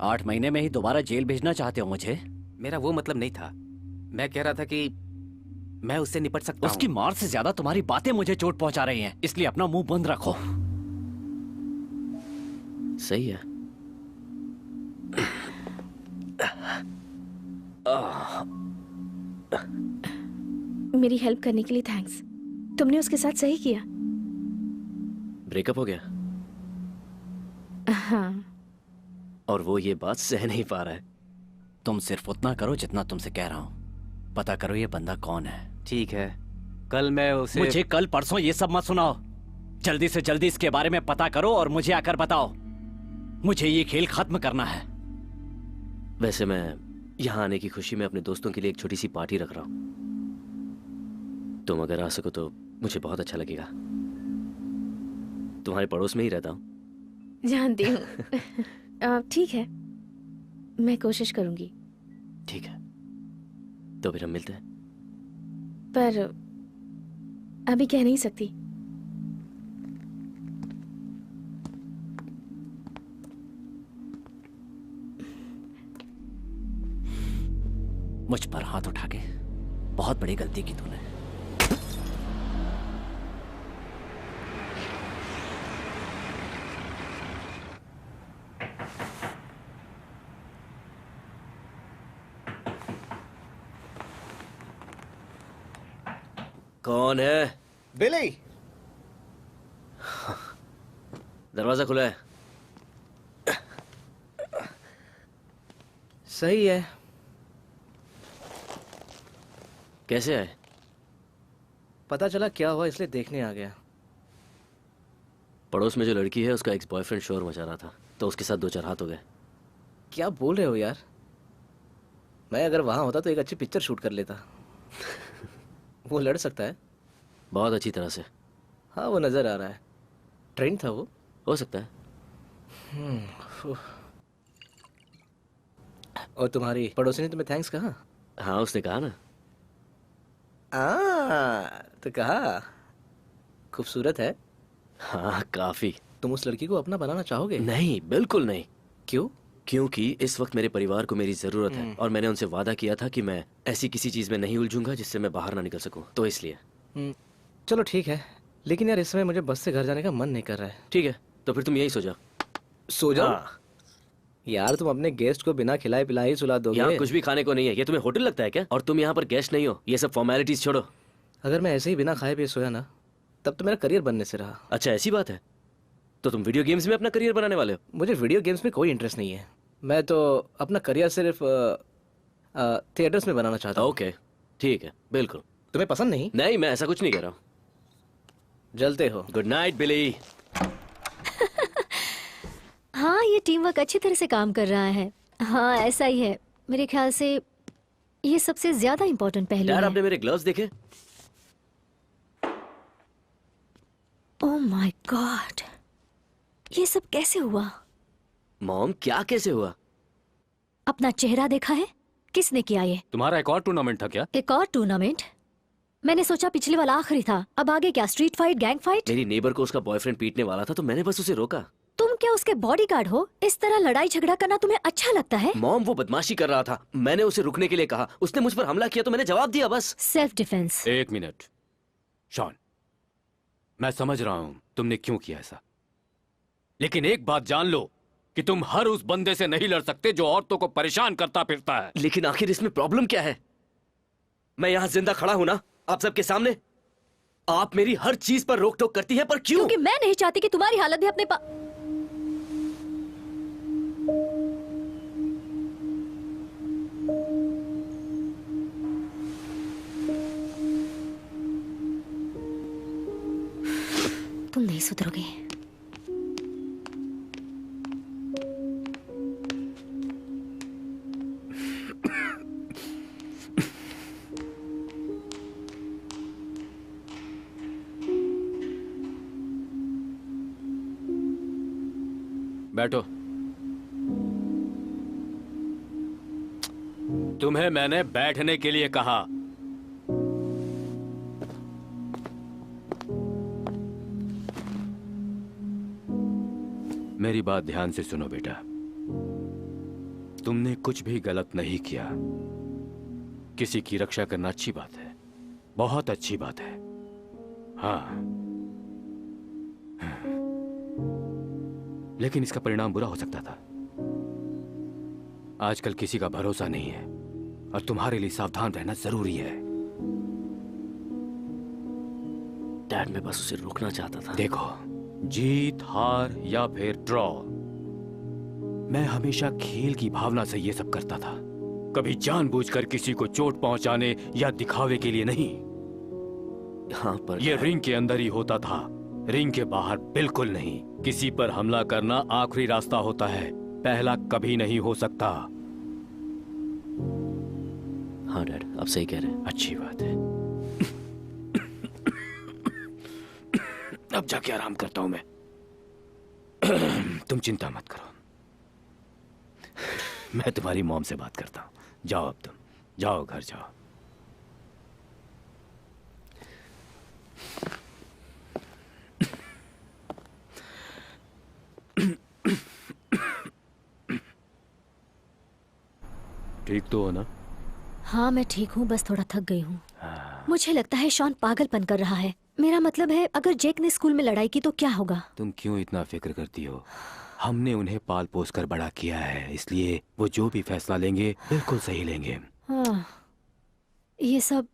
Speaker 1: 8 महीने में ही दोबारा जेल भेजना चाहते हो मुझे?
Speaker 9: मेरा वो मतलब नहीं था। मैं कह रहा था कि मैं उससे निपट सकता हूँ।
Speaker 1: उसकी मार से ज्यादा तुम्हारी बातें मुझे चोट पहुंचा रही हैं, इसलिए अपना मुंह बंद रखो।
Speaker 3: सही है।
Speaker 8: मेरी हेल्प करने के लिए थैंक्स। तुमने उसके साथ सही किया।
Speaker 3: ब्रेकअप हो गया?
Speaker 8: हाँ।
Speaker 3: और वो ये बात सह नहीं पा रहा है।
Speaker 1: तुम सिर्फ उतना करो जितना तुमसे कह रहा हूं। पता करो ये बंदा कौन है।
Speaker 9: ठीक है, कल मैं उसे...
Speaker 1: मुझे कल परसों ये सब मत सुनाओ। जल्दी से जल्दी इसके बारे में पता करो और मुझे आकर बताओ। मुझे ये खेल खत्म करना है।
Speaker 3: वैसे मैं यहाँ आने की खुशी में अपने दोस्तों के लिए एक छोटी सी पार्टी रख रहा हूँ। तुम अगर आ सको तो मुझे बहुत अच्छा लगेगा। तुम्हारे पड़ोस में ही रहता हूँ।
Speaker 8: जानती हूँ। ठीक है, मैं कोशिश करूंगी।
Speaker 3: ठीक है, तो फिर हम मिलते हैं।
Speaker 8: पर अभी कह नहीं सकती।
Speaker 1: मुझ पर हाथ उठा के बहुत बड़ी गलती की तूने।
Speaker 3: कौन है?
Speaker 2: बिली।
Speaker 3: दरवाजा खुला है।
Speaker 2: सही है।
Speaker 3: कैसे आए?
Speaker 2: पता चला क्या हुआ इसलिए देखने आ गया।
Speaker 3: पड़ोस में जो लड़की है उसका एक्स बॉयफ्रेंड शोर मचा रहा था, तो उसके साथ 2-4 हाथ हो गए।
Speaker 2: क्या बोल रहे हो यार? मैं अगर वहां होता तो एक अच्छी पिक्चर शूट कर लेता। वो लड़ सकता है?
Speaker 3: बहुत अच्छी तरह से।
Speaker 2: हाँ, वो नजर आ रहा है। ट्रेंड था वो?
Speaker 3: हो सकता है।
Speaker 2: और तुम्हारी पड़ोसी ने तुम्हें थैंक्स कहा?
Speaker 3: हाँ, उसने कहा ना।
Speaker 2: तो कहा खूबसूरत है।
Speaker 3: हाँ, काफी।
Speaker 2: तुम उस लड़की को अपना बनाना चाहोगे?
Speaker 3: नहीं, बिल्कुल नहीं।
Speaker 2: क्यों?
Speaker 3: क्योंकि इस वक्त मेरे परिवार को मेरी जरूरत है और मैंने उनसे वादा किया था कि मैं ऐसी किसी चीज में नहीं उलझूंगा जिससे मैं बाहर ना निकल सकूं, तो इसलिए।
Speaker 2: चलो ठीक है, लेकिन यार इस समय मुझे बस से घर जाने का मन नहीं कर रहा है।
Speaker 3: ठीक है, तो फिर तुम यही सो जाओ।
Speaker 2: सो जाओ?
Speaker 3: हाँ।
Speaker 2: यार तुम अपने गेस्ट को बिना खिलाए पिलाए ही सुला दोगे?
Speaker 3: यहाँ कुछ भी खाने को नहीं है। ये तुम्हें होटल लगता है क्या? और तुम यहाँ पर गेस्ट नहीं हो। ये सब फॉर्मेलिटीज छोड़ो।
Speaker 2: अगर मैं ऐसे ही बिना खाए पिए सोया ना, तब तो मेरा करियर बनने से रहा।
Speaker 3: अच्छा, ऐसी बात है? तो तुम वीडियो गेम्स में अपना करियर बनाने वाले हो?
Speaker 2: मुझे वीडियो गेम्स में कोई इंटरेस्ट नहीं है। मैं तो अपना करियर सिर्फ थिएटर्स में बनाना चाहता हूँ।
Speaker 3: ओके, ठीक है, बिल्कुल।
Speaker 2: तुम्हें पसंद नहीं?
Speaker 3: नहीं, मैं ऐसा कुछ नहीं कह रहा हूँ।
Speaker 2: जलते हो।
Speaker 3: गुड नाइट बिली।
Speaker 4: हाँ, ये टीम वर्क अच्छी तरह से काम कर रहा है। हाँ, ऐसा ही है। मेरे ख्याल से ये सबसे ज्यादा इम्पोर्टेंट पहलू
Speaker 3: यार,
Speaker 4: है।
Speaker 3: आपने मेरे ग्लव्स देखे?
Speaker 4: ओह माय गॉड, ये सब कैसे हुआ?
Speaker 3: मॉम, क्या कैसे हुआ?
Speaker 4: अपना चेहरा देखा है? किसने किया ये?
Speaker 5: तुम्हारा एक और टूर्नामेंट था क्या?
Speaker 4: एक और टूर्नामेंट? मैंने सोचा पिछले वाला आखिरी था। अब आगे क्या? Street fight, gang fight?
Speaker 3: मेरी नेबर को उसका बॉयफ्रेंड पीटने वाला था तो मैंने बस उसे रोका।
Speaker 4: तुम क्या उसके बॉडीगार्ड हो? इस तरह लड़ाई झगड़ा करना तुम्हें अच्छा लगता है?
Speaker 3: मॉम, वो बदमाशी कर रहा था। मैंने उसे रुकने के लिए कहा, उसने मुझ पर हमला किया तो मैंने जवाब दिया, बस।
Speaker 4: Self defence.
Speaker 5: 1 मिनट शॉन, मैं समझ रहा हूं तुमने क्यों किया ऐसा, लेकिन एक बात जान लो कि तुम हर उस बंदे से नहीं लड़ सकते जो औरतों को परेशान करता फिरता है।
Speaker 3: लेकिन आखिर इसमें प्रॉब्लम क्या है? मैं यहाँ जिंदा खड़ा हूं ना, आप सबके सामने। आप मेरी हर चीज पर रोक टोक करती है, पर क्यों?
Speaker 4: क्योंकि मैं नहीं चाहती कि तुम्हारी हालत भी अपने तुम नहीं सुधरोगे।
Speaker 5: बैठो। तुम्हें मैंने बैठने के लिए कहा। मेरी बात ध्यान से सुनो बेटा। तुमने कुछ भी गलत नहीं किया। किसी की रक्षा करना अच्छी बात है, बहुत अच्छी बात है। हाँ, लेकिन इसका परिणाम बुरा हो सकता था। आजकल किसी का भरोसा नहीं है और तुम्हारे लिए सावधान रहना जरूरी है।
Speaker 3: डैड, मैं बस उसे रोकना चाहता था।
Speaker 5: देखो, जीत हार या फिर ड्रॉ, मैं हमेशा खेल की भावना से ये सब करता था। कभी जानबूझकर किसी को चोट पहुंचाने या दिखावे के लिए नहीं।
Speaker 3: हाँ, पर
Speaker 5: ये रिंग के अंदर ही होता था, रिंग के बाहर बिल्कुल नहीं। किसी पर हमला करना आखिरी रास्ता होता है, पहला कभी नहीं हो सकता।
Speaker 3: हाँ डैड, आप सही कह रहे हैं।
Speaker 5: अच्छी बात है। अब जाके आराम करता हूं मैं। तुम चिंता मत करो, मैं तुम्हारी मॉम से बात करता हूं। जाओ, अब तुम जाओ, घर जाओ। ठीक तो हो ना?
Speaker 4: हाँ मैं ठीक हूँ, बस थोड़ा थक गई हूँ। मुझे लगता है शॉन पागलपन कर रहा है। मेरा मतलब है, अगर जेक ने स्कूल में लड़ाई की तो क्या होगा?
Speaker 5: तुम क्यों इतना फिक्र करती हो? हमने उन्हें पाल पोस कर बड़ा किया है, इसलिए वो जो भी फैसला लेंगे बिल्कुल सही लेंगे।
Speaker 4: हाँ, ये सब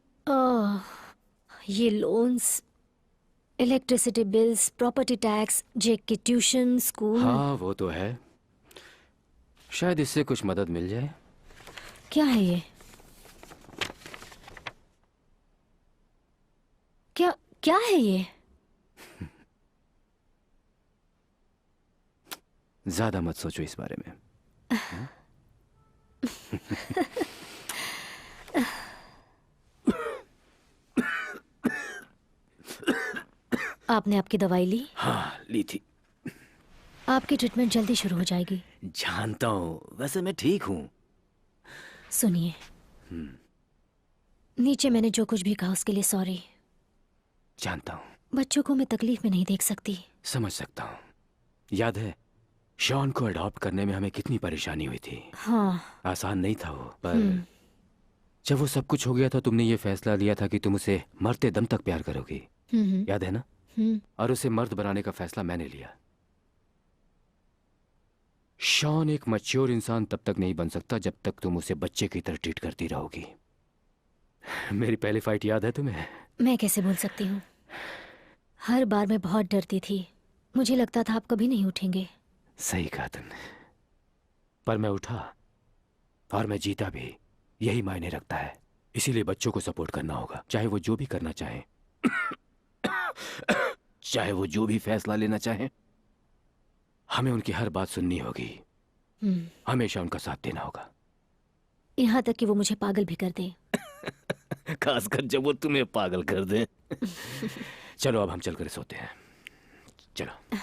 Speaker 4: ये loans, electricity bills, property tax, Jake की ट्यूशन, स्कूल।
Speaker 5: हाँ वो तो है, शायद इससे कुछ मदद मिल जाए।
Speaker 4: क्या है ये? क्या क्या है ये?
Speaker 5: ज्यादा मत सोचो इस बारे में।
Speaker 4: आपने आपकी दवाई ली?
Speaker 5: हाँ ली थी।
Speaker 4: आपकी ट्रीटमेंट जल्दी शुरू हो जाएगी।
Speaker 5: जानता हूँ, वैसे मैं ठीक हूँ।
Speaker 4: सुनिए, नीचे मैंने जो कुछ भी कहा उसके लिए सॉरी।
Speaker 5: जानता हूँ।
Speaker 4: बच्चों को मैं तकलीफ में नहीं देख सकती।
Speaker 5: समझ सकता हूँ। याद है शॉन को अडॉप्ट करने में हमें कितनी परेशानी हुई थी।
Speaker 4: हाँ।
Speaker 5: आसान नहीं था वो, पर जब वो सब कुछ हो गया था, तुमने ये फैसला लिया था कि तुम उसे मरते दम तक प्यार करोगी। याद है ना? और उसे मर्द बनाने का फैसला मैंने लिया। शॉन एक मैच्योर इंसान तब तक नहीं बन सकता जब तक तुम उसे बच्चे की तरह ट्रीट करती रहोगी। मेरी पहली फाइट याद है तुम्हें?
Speaker 4: मैं कैसे भूल सकती हूँ। हर बार मैं बहुत डरती थी। मुझे लगता था आप कभी नहीं उठेंगे।
Speaker 5: सही कहा तुमने, पर मैं उठा और मैं जीता भी। यही मायने रखता है। इसीलिए बच्चों को सपोर्ट करना होगा, चाहे वो जो भी करना चाहें। चाहे वो जो भी फैसला लेना चाहें, हमें उनकी हर बात सुननी होगी। हमेशा उनका साथ देना होगा,
Speaker 4: यहाँ तक कि वो मुझे पागल भी कर दे।
Speaker 5: खासकर जब वो तुम्हें पागल कर दे। चलो अब हम चलकर सोते हैं। चलो।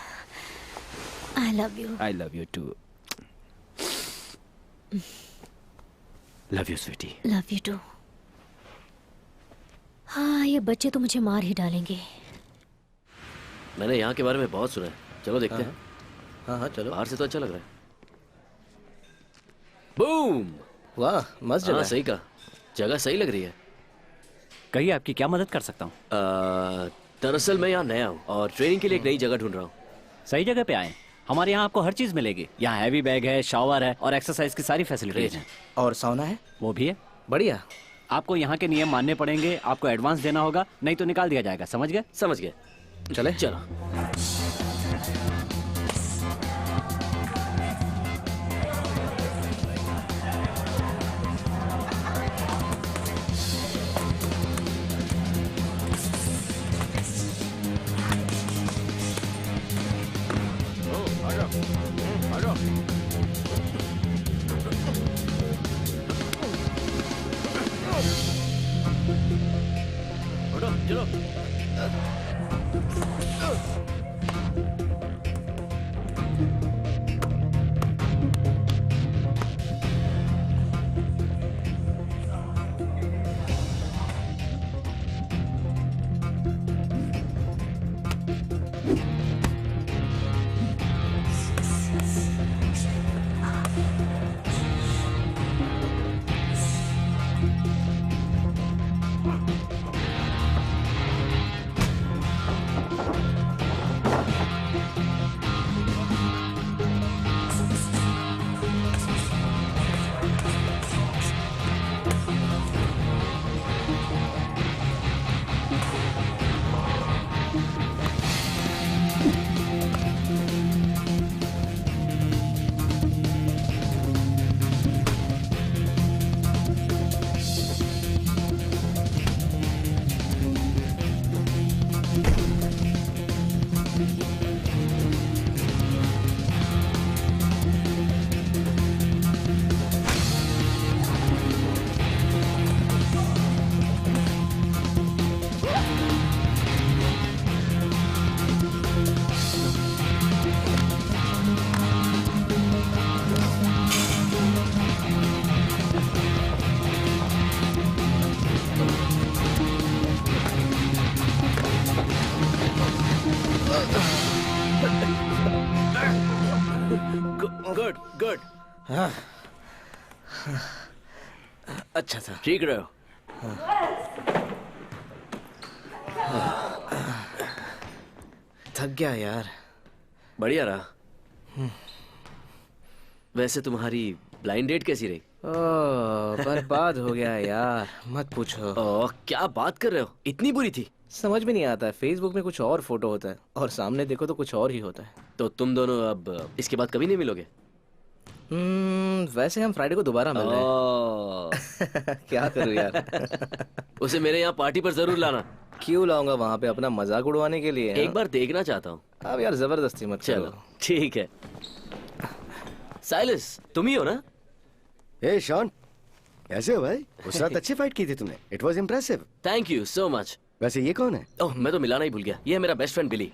Speaker 4: I love you.
Speaker 5: I love you too. Love you, sweetie.
Speaker 4: Love you too. हाँ, ये बच्चे तो मुझे मार ही डालेंगे।
Speaker 3: मैंने यहाँ के बारे में बहुत सुना है, चलो देखते हैं।
Speaker 2: हाँ हाँ चलो।
Speaker 3: बाहर से तो अच्छा लग रहा है। बूम!
Speaker 2: वाह, मस्त जगह
Speaker 3: हाँ
Speaker 2: है।
Speaker 3: सही कहा, जगह सही लग रही है।
Speaker 10: कहिए, आपकी क्या मदद कर सकता हूँ?
Speaker 3: दरअसल मैं यहाँ नया हूँ और ट्रेनिंग के लिए एक नई जगह ढूंढ रहा हूँ।
Speaker 10: सही जगह पे आए। हमारे यहाँ आपको हर चीज मिलेगी। यहाँ हैवी बैग है, शावर है और एक्सरसाइज की सारी फैसिलिटीज हैं।
Speaker 2: और साउना है?
Speaker 10: वो भी है।
Speaker 2: बढ़िया।
Speaker 10: आपको यहाँ के नियम मानने पड़ेंगे, आपको एडवांस देना होगा, नहीं तो निकाल दिया जाएगा। समझ गए?
Speaker 3: समझ गए।
Speaker 2: चले
Speaker 3: चलो।
Speaker 2: हाँ। अच्छा था।
Speaker 3: ठीक रहे हो?
Speaker 2: थक गया यार।
Speaker 3: बढ़िया रहा। वैसे तुम्हारी ब्लाइंड डेट कैसी रही?
Speaker 2: बर्बाद हो गया यार, मत पूछो।
Speaker 3: क्या बात कर रहे हो, इतनी बुरी थी?
Speaker 2: समझ में नहीं आता है, फेसबुक में कुछ और फोटो होता है और सामने देखो तो कुछ और ही होता है।
Speaker 3: तो तुम दोनों अब इसके बाद कभी नहीं मिलोगे?
Speaker 2: वैसे हम फ्राइडे को दोबारा मिल रहे हैं। क्या करूं यार।
Speaker 3: उसे मेरे यहाँ पार्टी पर जरूर लाना।
Speaker 2: क्यों लाऊंगा वहां पे, अपना मजाक उड़वाने के लिए?
Speaker 3: एक बार देखना चाहता हूँ।
Speaker 2: अब यार जबरदस्ती मत
Speaker 3: चलो
Speaker 2: करो।
Speaker 3: ठीक है। साइलस तुम ही हो ना?
Speaker 7: हे शॉन, कैसे हो भाई? उस रात अच्छी फाइट की थी तुमने, it was impressive.
Speaker 3: Thank you so much.
Speaker 7: वैसे ये कौन है?
Speaker 3: ओह मैं तो मिलाना ही भूल गया, ये है मेरा बेस्ट फ्रेंड बिली।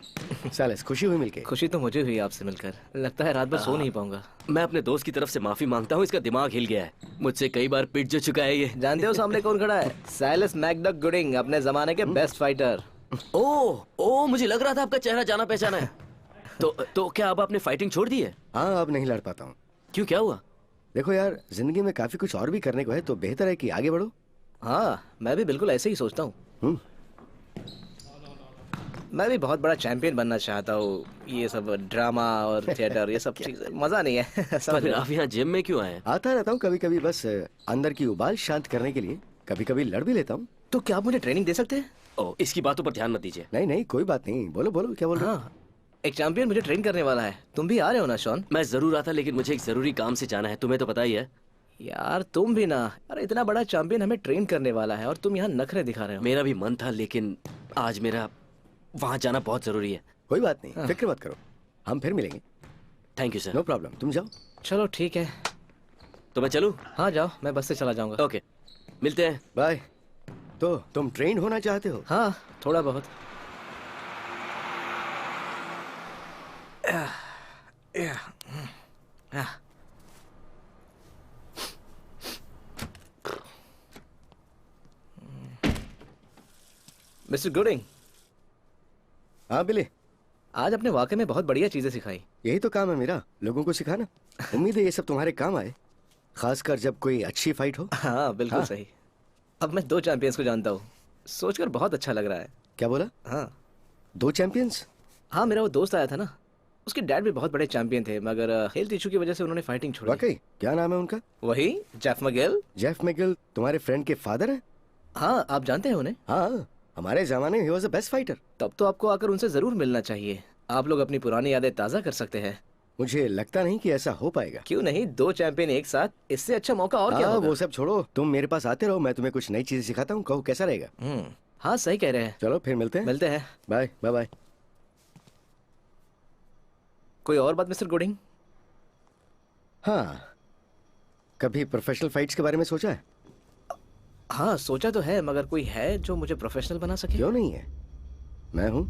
Speaker 7: साइलस, खुशी हुई मिलके।
Speaker 2: खुशी तो मुझे हुई आपसे मिलकर, लगता है रात भर सो नहीं पाऊंगा।
Speaker 3: मैं अपने दोस्त की तरफ से माफी मांगता हूँ, इसका दिमाग हिल गया है, मुझसे कई बार पिट जो चुका है ये।
Speaker 2: जानते हो सामने कौन खड़ा है? साइलस मैकडक गुडिंग, अपने जमाने के बेस्ट फाइटर।
Speaker 3: ओह मुझे लग रहा था आपका चेहरा जाना पहचाना है। तो क्या अब आपने फाइटिंग छोड़ दी है?
Speaker 7: हाँ, अब नहीं लड़ पाता हूँ।
Speaker 3: क्यों, क्या हुआ?
Speaker 7: देखो यार, जिंदगी में काफी कुछ और भी करने को है, तो बेहतर है कि आगे बढ़ो।
Speaker 2: हाँ, मैं भी बिल्कुल ऐसे ही सोचता हूँ। मैं भी बहुत बड़ा चैंपियन बनना चाहता हूँ। ये सब ड्रामा और थिएटर, ये सब चीजें मजा नहीं है। समझ
Speaker 3: आप यहाँ जिम में क्यों आए?
Speaker 7: आता रहता हूँ कभी कभी, बस अंदर की उबाल शांत करने के लिए। कभी कभी लड़ भी लेता हूँ।
Speaker 2: तो क्या आप मुझे ट्रेनिंग दे सकते हैं?
Speaker 3: ओह, इसकी बातों पर ध्यान मत दीजिए।
Speaker 7: नहीं नहीं, कोई बात नहीं, बोलो बोलो, क्या बोल रहे हो?
Speaker 2: हाँ, एक चैंपियन मुझे ट्रेन करने वाला है। तुम भी आ रहे हो ना शॉन?
Speaker 3: मैं जरूर आता, लेकिन मुझे एक जरूरी काम से जाना है, तुम्हें तो पता ही है।
Speaker 2: यार तुम भी ना, अरे इतना बड़ा चैंपियन हमें ट्रेन करने वाला है और तुम यहाँ नखरे दिखा रहे हो।
Speaker 3: मेरा भी मन था, लेकिन आज मेरा वहाँ जाना बहुत जरूरी है।
Speaker 7: कोई बात नहीं, फिक्र मत करो, हम फिर मिलेंगे।
Speaker 3: Thank you sir.
Speaker 7: No problem, तुम जाओ।
Speaker 2: चलो ठीक है।
Speaker 3: तो मैं चलूँ?
Speaker 2: हाँ जाओ, मैं बस से चला जाऊंगा।
Speaker 3: ओके, मिलते हैं।
Speaker 7: बाय। तो तुम ट्रेन होना चाहते हो?
Speaker 2: हाँ, थोड़ा बहुत। Mister Gooding.
Speaker 7: हाँ बिली,
Speaker 2: आज अपने वाकई में बहुत बढ़िया चीजें सिखाई।
Speaker 7: यही तो काम है मेरा, लोगों को सिखाना। उम्मीद है ये सब तुम्हारे काम आए, खासकर जब कोई अच्छी फाइट हो।
Speaker 2: हाँ बिल्कुल
Speaker 7: हाँ।
Speaker 2: सही। अब मैं 2 चैंपियंस को जानता हूँ, सोचकर बहुत अच्छा लग रहा है।
Speaker 7: क्या बोला?
Speaker 2: हाँ
Speaker 7: 2 चैंपियंस?
Speaker 2: हाँ, मेरा वो दोस्त आया था ना, उसके डैड भी बहुत बड़े चैंपियन थे, मगर हेल्थ इशू की वजह से उन्होंने फाइटिंग छोड़ दी।
Speaker 7: वाकई? क्या नाम है उनका?
Speaker 2: वही जेफ मैगिल।
Speaker 7: जेफ मैगिल तुम्हारे फ्रेंड के फादर हैं?
Speaker 2: हाँ, आप जानते हैं उन्हें?
Speaker 7: हाँ, हमारे जमाने में he was the best fighter.
Speaker 2: तब तो आपको आकर उनसे जरूर मिलना चाहिए, आप लोग अपनी पुरानी यादें ताज़ा कर सकते हैं।
Speaker 7: मुझे लगता नहीं कि ऐसा हो पाएगा।
Speaker 2: क्यों नहीं, 2 चैंपियन एक साथ, इससे अच्छा मौका और क्या होगा?
Speaker 7: वो सब छोड़ो, तुम मेरे पास आते रहो, मैं तुम्हें कुछ नई चीजें सिखाता हूँ, कहो कैसा रहेगा?
Speaker 2: हाँ सही कह रहे हैं।
Speaker 7: चलो फिर मिलते हैं।
Speaker 2: मिलते हैं।
Speaker 7: Bye bye bye.
Speaker 2: कोई और बात मिस्टर गुडिंग?
Speaker 7: हाँ, कभी प्रोफेशनल फाइट्स के बारे में सोचा है?
Speaker 2: हाँ सोचा तो है, मगर कोई है जो मुझे प्रोफेशनल बना सके?
Speaker 7: क्यों नहीं है, मैं हूँ।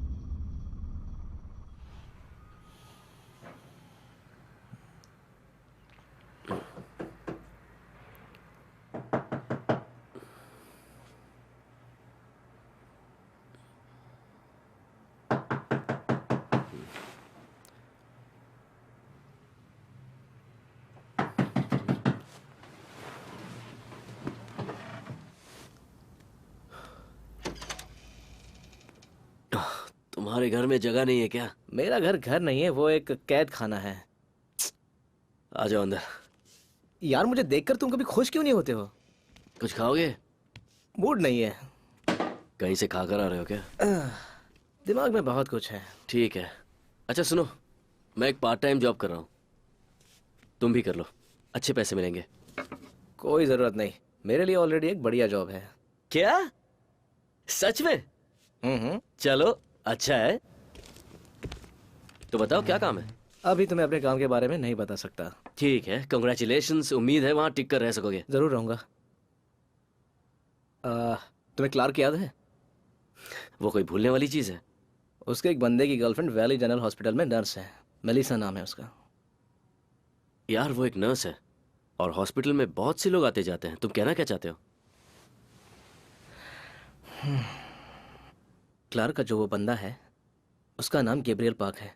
Speaker 3: तुम्हारे घर में जगह नहीं है क्या?
Speaker 2: मेरा घर घर नहीं है, वो एक कैद खाना है।
Speaker 3: आ जाओ अंदर।
Speaker 2: यार मुझे देखकर तुम कभी खुश क्यों नहीं होते हो?
Speaker 3: कुछ खाओगे?
Speaker 2: मूड नहीं है।
Speaker 3: कहीं से खाकर आ रहे हो क्या?
Speaker 2: दिमाग में बहुत कुछ है।
Speaker 3: ठीक है। अच्छा सुनो, मैं एक पार्ट टाइम जॉब कर रहा हूँ, तुम भी कर लो, अच्छे पैसे मिलेंगे।
Speaker 2: कोई जरूरत नहीं, मेरे लिए ऑलरेडी एक बढ़िया जॉब है।
Speaker 3: क्या? सच में? चलो अच्छा है। तो बताओ क्या काम है?
Speaker 2: अभी तुम्हें अपने काम के बारे में नहीं बता सकता।
Speaker 3: ठीक है, कंग्रेचुलेशंस, उम्मीद है वहां टिक कर रह सकोगे।
Speaker 2: जरूर रहूंगा। तुम्हें क्लार्क याद है?
Speaker 3: वो कोई भूलने वाली चीज है?
Speaker 2: उसके एक बंदे की गर्लफ्रेंड वैली जनरल हॉस्पिटल में नर्स है, मेलिसा नाम है उसका।
Speaker 3: यार वो एक नर्स है और हॉस्पिटल में बहुत से लोग आते जाते हैं, तुम कहना क्या चाहते हो?
Speaker 2: क्लार्क का जो वो बंदा है उसका नाम गैब्रियल पार्क है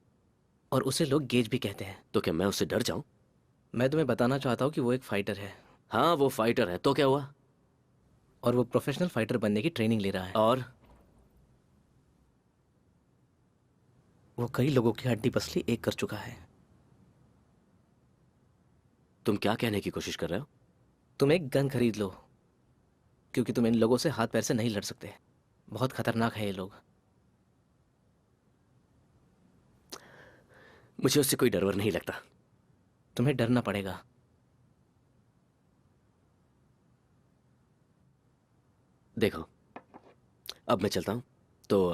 Speaker 2: और उसे लोग गेज भी कहते हैं।
Speaker 3: तो क्या मैं उससे डर जाऊं?
Speaker 2: मैं तुम्हें बताना चाहता हूँ कि वो एक फाइटर है
Speaker 3: हाँ वो फाइटर है, तो क्या हुआ?
Speaker 2: और वो प्रोफेशनल फाइटर बनने की ट्रेनिंग ले रहा है।
Speaker 3: और
Speaker 2: वो कई लोगों की हड्डी पसली एक कर चुका है।
Speaker 3: तुम क्या कहने की कोशिश कर रहे हो?
Speaker 2: तुम एक गन खरीद लो, क्योंकि तुम इन लोगों से हाथ पैर से नहीं लड़ सकते। बहुत खतरनाक है ये लोग।
Speaker 3: मुझे उससे कोई डर वर नहीं लगता।
Speaker 2: तुम्हें डरना पड़ेगा।
Speaker 3: देखो, अब मैं चलता हूं, तो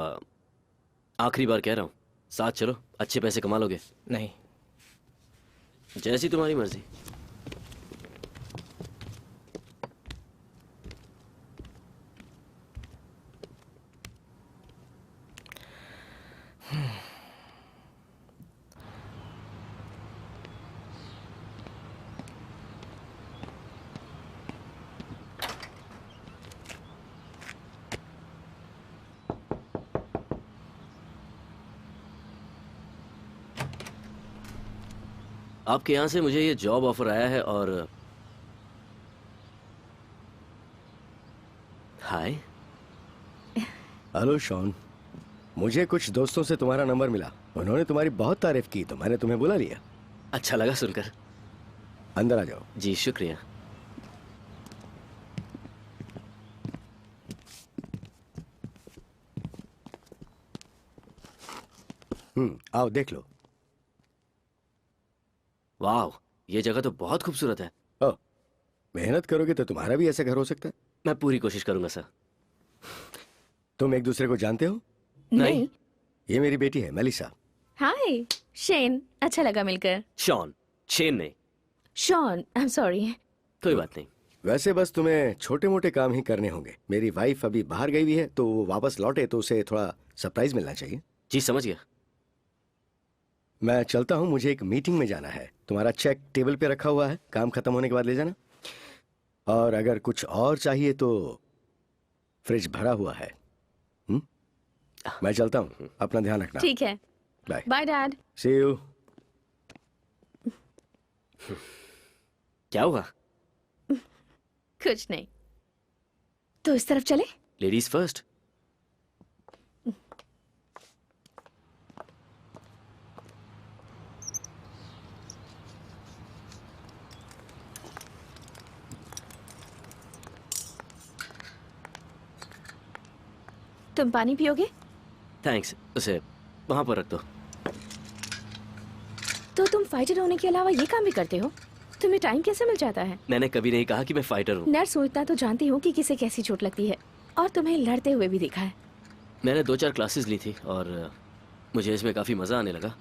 Speaker 3: आखिरी बार कह रहा हूं, साथ चलो, अच्छे पैसे कमा लोगे।
Speaker 2: नहीं।
Speaker 3: जैसी तुम्हारी मर्जी। आपके यहाँ से मुझे ये जॉब ऑफर आया है और हाय।
Speaker 7: हेलो शॉन, मुझे कुछ दोस्तों से तुम्हारा नंबर मिला। उन्होंने तुम्हारी बहुत तारीफ की तो मैंने तुम्हें बुला लिया।
Speaker 3: अच्छा लगा सुनकर।
Speaker 7: अंदर आ जाओ।
Speaker 3: जी शुक्रिया।
Speaker 7: आओ देख लो।
Speaker 3: वाह, ये जगह तो बहुत खूबसूरत है।
Speaker 7: ओह, मेहनत करोगे तो तुम्हारा भी ऐसा घर हो सकता है।
Speaker 3: मैं पूरी कोशिश करूंगा सर।
Speaker 7: तुम एक दूसरे को जानते हो?
Speaker 8: नहीं।
Speaker 7: ये मेरी बेटी है मेलिसा।
Speaker 8: हाय शेन, अच्छा लगा मिलकर।
Speaker 3: शॉन, शेन नहीं।
Speaker 8: Shaun, I am sorry.
Speaker 3: कोई बात नहीं।
Speaker 7: वैसे बस तुम्हें छोटे मोटे काम ही करने होंगे। मेरी वाइफ अभी बाहर गई हुई है, तो वो वापस लौटे तो उसे थोड़ा सरप्राइज मिलना चाहिए।
Speaker 3: जी समझ गया।
Speaker 7: मैं चलता हूँ, मुझे एक मीटिंग में जाना है। तुम्हारा चेक टेबल पे रखा हुआ है, काम खत्म होने के बाद ले जाना। और अगर कुछ और चाहिए तो फ्रिज भरा हुआ है। मैं चलता हूँ, अपना ध्यान रखना।
Speaker 8: ठीक है,
Speaker 7: bye.
Speaker 8: Bye dad.
Speaker 7: See you.
Speaker 3: क्या हुआ?
Speaker 8: कुछ नहीं। तो इस तरफ चले?
Speaker 3: Ladies first.
Speaker 8: तुम पानी पियोगे?
Speaker 3: थैंक्स, उसे वहां पर रख दो।
Speaker 8: तो तुम फाइटर होने के अलावा ये काम भी करते हो? तुम्हें टाइम कैसे मिल जाता है?
Speaker 3: मैंने कभी नहीं कहा कि मैं फाइटर हूँ।
Speaker 8: नर्स हूँ इतना तो जानती हूँ कि किसे कैसी चोट लगती है, और तुम्हें लड़ते हुए भी देखा है।
Speaker 3: मैंने 2-4 क्लासेस ली थी और मुझे इसमें काफ़ी मज़ा आने लगा।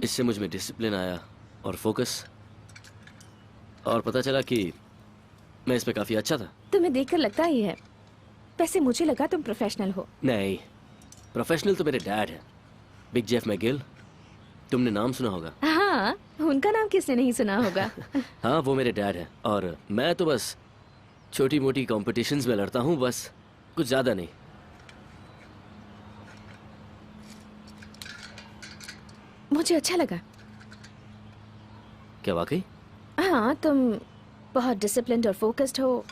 Speaker 3: इससे मुझ में डिसिप्लिन आया और फोकस, और पता चला कि मैं इसमें काफ़ी अच्छा था।
Speaker 8: तुम्हें देखकर लगता ही है। वैसे मुझे लगा तुम प्रोफेशनल हो।
Speaker 3: नहीं, प्रोफेशनल तो मेरे डैड है, बिग जेफ मैगिल। तुमने नाम सुना होगा।
Speaker 8: हाँ, उनका नाम किसने नहीं सुना होगा।
Speaker 3: हाँ, वो मेरे डैड है और मैं तो बस छोटी मोटी कॉम्पिटिशन्स में लड़ता हूँ, बस कुछ ज़्यादा नहीं।
Speaker 8: मुझे अच्छा लगा।
Speaker 3: क्या वाकई?
Speaker 8: हाँ, तुम बहुत डिसिप्लिन्ड और फोकस्ड हो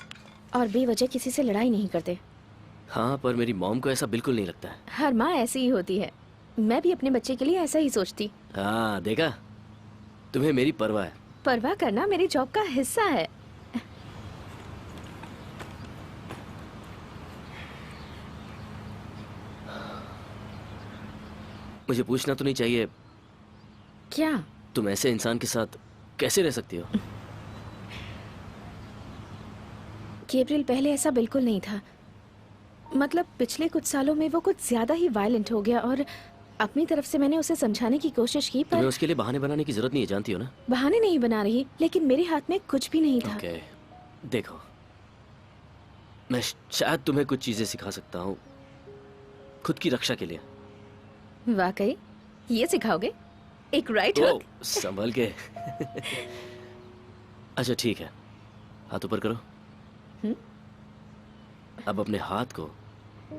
Speaker 8: और बेवजह किसी से लड़ाई नहीं करते।
Speaker 3: हाँ, पर मेरी मॉम को ऐसा बिल्कुल नहीं लगता है।
Speaker 8: हर माँ ऐसी ही होती है। मैं भी अपने बच्चे के लिए ऐसा ही सोचती।
Speaker 3: हाँ, देखा, तुम्हें मेरी परवाह है।
Speaker 8: परवाह करना मेरी जॉब का हिस्सा है।
Speaker 3: मुझे पूछना तो नहीं चाहिए,
Speaker 8: क्या?
Speaker 3: तुम ऐसे इंसान के साथ कैसे रह सकती हो?
Speaker 8: गैब्रियल पहले ऐसा बिल्कुल नहीं था। मतलब पिछले कुछ सालों में वो कुछ ज्यादा ही वायलेंट हो गया, और अपनी तरफ से मैंने उसे समझाने की कोशिश की,
Speaker 3: तुम्हें
Speaker 8: पर
Speaker 3: उसके लिए बहाने बनाने की जरूरत नहीं है, जानती हो ना।
Speaker 8: बहाने नहीं बना रही, लेकिन मेरे हाथ में कुछ भी नहीं था।
Speaker 3: ओके, देखो, मैं शायद तुम्हें कुछ चीजें सिखा सकता हूँ खुद की रक्षा के लिए।
Speaker 8: वाकई? ये सिखाओगे? एक राइट
Speaker 3: ओ,
Speaker 8: हुक?
Speaker 3: संभल के। अच्छा ठीक है, हाथ ऊपर करो। अब अपने हाथ को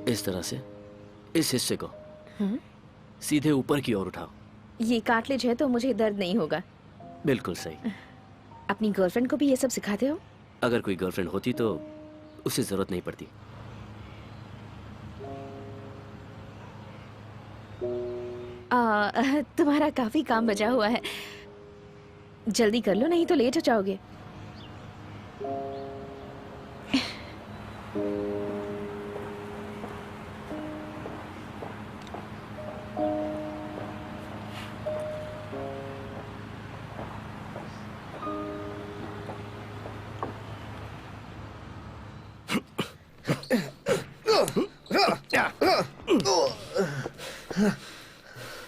Speaker 3: इस तरह से, इस हिस्से को सीधे ऊपर की ओर उठाओ।
Speaker 8: ये कार्टिलेज है तो मुझे दर्द नहीं होगा।
Speaker 3: बिल्कुल सही।
Speaker 8: अपनी गर्लफ्रेंड को भी ये सब सिखाते हो?
Speaker 3: अगर कोई गर्लफ्रेंड होती तो उसे जरूरत नहीं पड़ती।
Speaker 8: तुम्हारा काफी काम बचा हुआ है, जल्दी कर लो नहीं तो लेट हो जाओगे।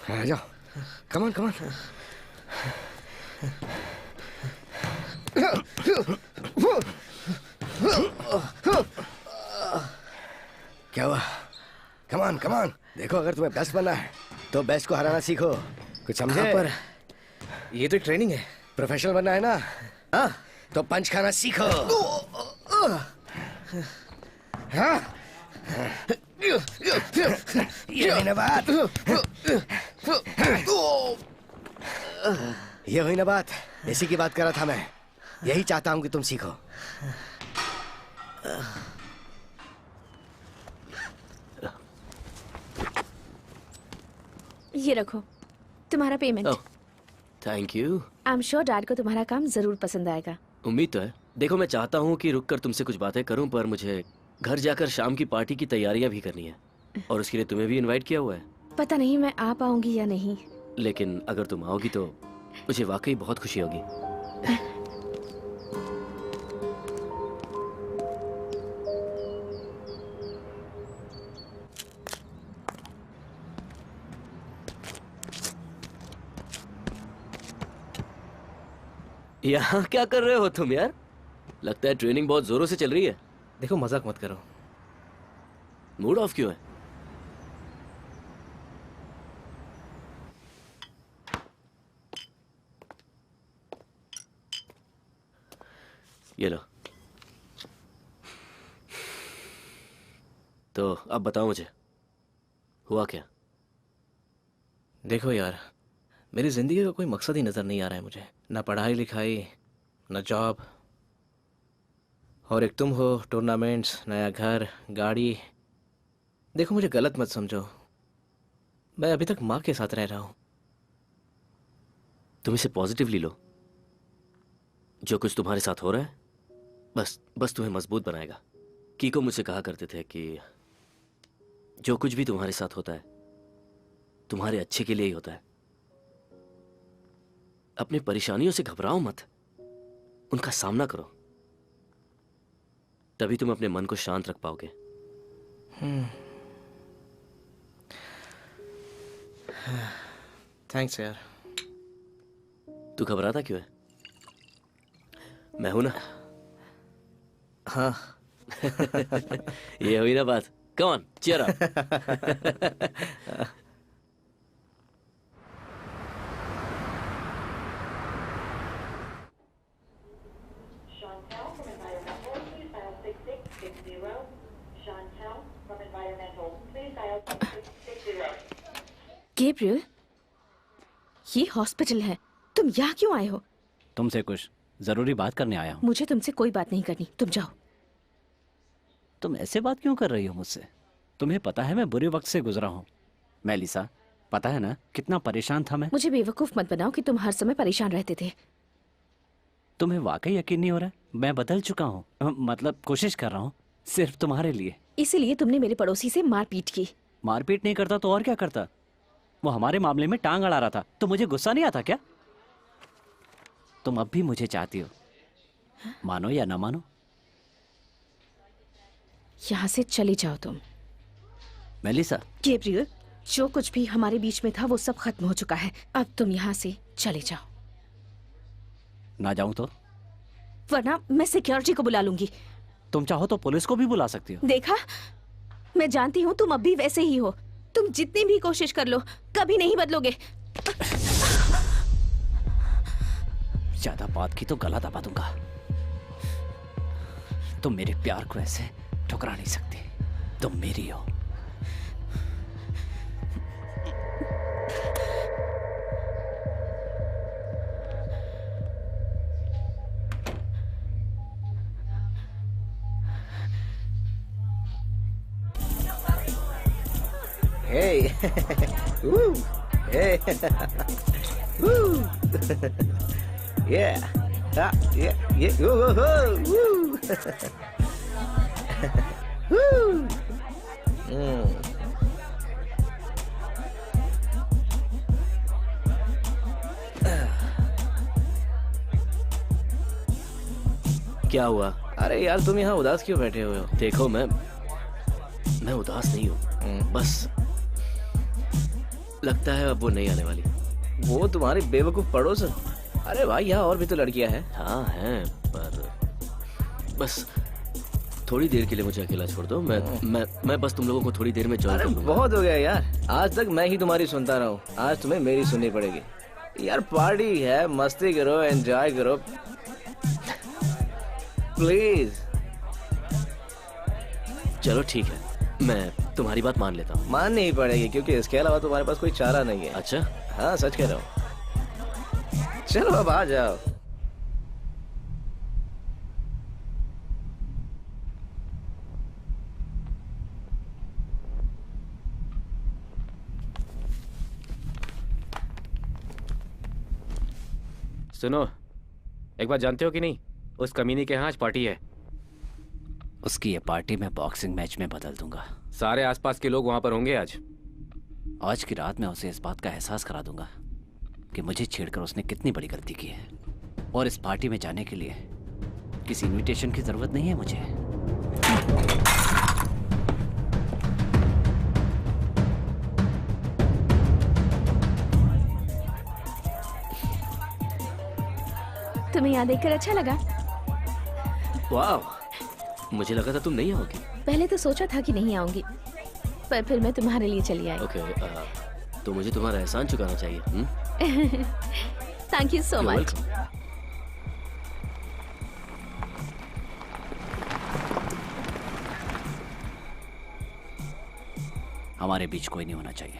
Speaker 7: आ जाओ, कमान कमान। क्या हुआ? कमान कमान। देखो, अगर तुम्हें बेस्ट बनना है तो बेस्ट को हराना सीखो। कुछ समझे?
Speaker 2: पर ये तो एक ट्रेनिंग है।
Speaker 7: प्रोफेशनल बनना है ना? हाँ, तो पंच खाना सीखो। हाँ? ये हुई ना बात? ये हुई ना बात? इसी की बात कर रहा था मैं। यही चाहता हूं कि तुम सीखो।
Speaker 8: ये रखो तुम्हारा payment.
Speaker 3: Thank you.
Speaker 8: I am sure dad को तुम्हारा काम जरूर पसंद आएगा।
Speaker 3: उम्मीद तो है। देखो, मैं चाहता हूँ कि रुककर तुमसे कुछ बातें करूं, पर मुझे घर जाकर शाम की पार्टी की तैयारियां भी करनी है, और उसके लिए तुम्हें भी इनवाइट किया हुआ है।
Speaker 8: पता नहीं मैं आ पाऊंगी या नहीं।
Speaker 3: लेकिन अगर तुम आओगी तो मुझे वाकई बहुत खुशी होगी। यहाँ क्या कर रहे हो तुम यार? लगता है ट्रेनिंग बहुत जोरों से चल रही है।
Speaker 2: देखो, मजाक मत करो।
Speaker 3: मूड ऑफ क्यों है? ये लो। तो अब बताओ मुझे, हुआ क्या?
Speaker 2: देखो यार, मेरी जिंदगी का कोई मकसद ही नजर नहीं आ रहा है मुझे। ना पढ़ाई लिखाई, ना जॉब, और एक तुम हो, टूर्नामेंट्स, नया घर, गाड़ी। देखो, मुझे गलत मत समझो, मैं अभी तक माँ के साथ रह रहा हूँ।
Speaker 3: तुम इसे पॉजिटिवली लो। जो कुछ तुम्हारे साथ हो रहा है बस तुम्हें मजबूत बनाएगा। कीको मुझसे कहा करते थे कि जो कुछ भी तुम्हारे साथ होता है तुम्हारे अच्छे के लिए ही होता है। अपनी परेशानियों से घबराओ मत, उनका सामना करो, तभी तुम अपने मन को शांत रख पाओगे।
Speaker 2: थैंक्स यार।
Speaker 3: तू घबराता क्यों है? मैं हूं ना।
Speaker 2: हाँ।
Speaker 3: ये हुई ना बात। Come on, cheer up.
Speaker 8: Gabriel, ये हॉस्पिटल है, तुम यहाँ क्यों आए हो?
Speaker 10: तुमसे कुछ जरूरी बात करने आया हूँ।
Speaker 8: मुझे तुमसे कोई बात नहीं करनी, तुम जाओ।
Speaker 10: तुम ऐसे बात क्यों कर रही हो मुझसे? तुम्हें पता है मैं बुरे वक्त से गुजरा हूँ। मेलिसा, पता है ना कितना परेशान था मैं।
Speaker 8: मुझे बेवकूफ मत बनाओ कि तुम हर समय परेशान रहते थे।
Speaker 10: तुम्हें वाकई यकीन नहीं हो रहा? मैं बदल चुका हूँ, मतलब कोशिश कर रहा हूँ, सिर्फ तुम्हारे लिए।
Speaker 8: इसीलिए तुमने मेरे पड़ोसी से मारपीट की।
Speaker 10: मारपीट नहीं करता तो और क्या करता? वो हमारे मामले में टांग अड़ा रहा था, तो मुझे गुस्सा नहीं आता क्या? तुम अब भी मुझे चाहती हो, मानो या ना मानो।
Speaker 8: यहाँ से चली जाओ तुम।
Speaker 10: मेलिसा।
Speaker 8: गैब्रियल, जो कुछ भी हमारे बीच में था वो सब खत्म हो चुका है। अब तुम यहाँ से चले जाओ।
Speaker 10: ना जाऊं तो?
Speaker 8: वरना मैं सिक्योरिटी को बुला लूंगी।
Speaker 10: तुम चाहो तो पुलिस को भी बुला सकती हो।
Speaker 8: देखा, मैं जानती हूँ तुम अब भी वैसे ही हो। तुम जितनी भी कोशिश कर लो, कभी नहीं बदलोगे।
Speaker 10: ज्यादा बात की तो गला दबा दूंगा। तुम मेरे प्यार को ऐसे ठुकरा नहीं सकती, तुम मेरी हो।
Speaker 2: Hey. Woo. Hey. Woo. Yeah. Ah, yeah. Yeah. Woo. Woo. Woo.
Speaker 3: क्या हुआ?
Speaker 2: अरे यार तुम यहाँ उदास क्यों बैठे हुए हो?
Speaker 3: देखो मैं उदास नहीं हूँ, बस लगता है अब वो नहीं आने वाली।
Speaker 2: वो तुम्हारी बेवकूफ पड़ोसन। अरे भाई यहाँ और भी तो लड़कियां हैं।
Speaker 3: हाँ हैं, पर बस थोड़ी देर के लिए मुझे अकेला छोड़ दो। मैं बस तुम लोगों को थोड़ी देर में जॉइन कर लूंगा।
Speaker 2: बहुत हो गया यार, आज तक मैं ही तुम्हारी सुनता रहा हूँ, आज तुम्हें मेरी सुननी पड़ेगी। यार पार्टी है, मस्ती करो, एंजॉय करो प्लीज।
Speaker 3: चलो ठीक है, मैं तुम्हारी बात मान लेता हूँ।
Speaker 2: माननी ही पड़ेगी क्योंकि इसके अलावा तुम्हारे पास कोई चारा नहीं है।
Speaker 3: अच्छा?
Speaker 2: हाँ सच कह रहा हूँ। चलो अब आ जाओ।
Speaker 9: सुनो, एक बात जानते हो कि नहीं, उस कमीनी के यहाँ आज पार्टी है।
Speaker 10: उसकी ये पार्टी मैं बॉक्सिंग मैच में बदल दूंगा।
Speaker 9: सारे आसपास के लोग वहां पर होंगे आज।
Speaker 10: आज की रात मैं उसे इस बात का एहसास करा दूंगा कि मुझे छेड़कर उसने कितनी बड़ी गलती की है। और इस पार्टी में जाने के लिए किसी इनविटेशन की जरूरत नहीं है मुझे।
Speaker 8: तुम्हें यहाँ देखकर अच्छा लगा?
Speaker 3: वाह, मुझे लगा था तुम नहीं आओगी।
Speaker 8: पहले तो सोचा था कि नहीं आऊंगी, पर फिर मैं तुम्हारे लिए चली आई।
Speaker 3: ओके, तो मुझे तुम्हारा एहसान चुकाना चाहिए।
Speaker 8: Thank you so much.
Speaker 10: हमारे बीच कोई नहीं होना चाहिए।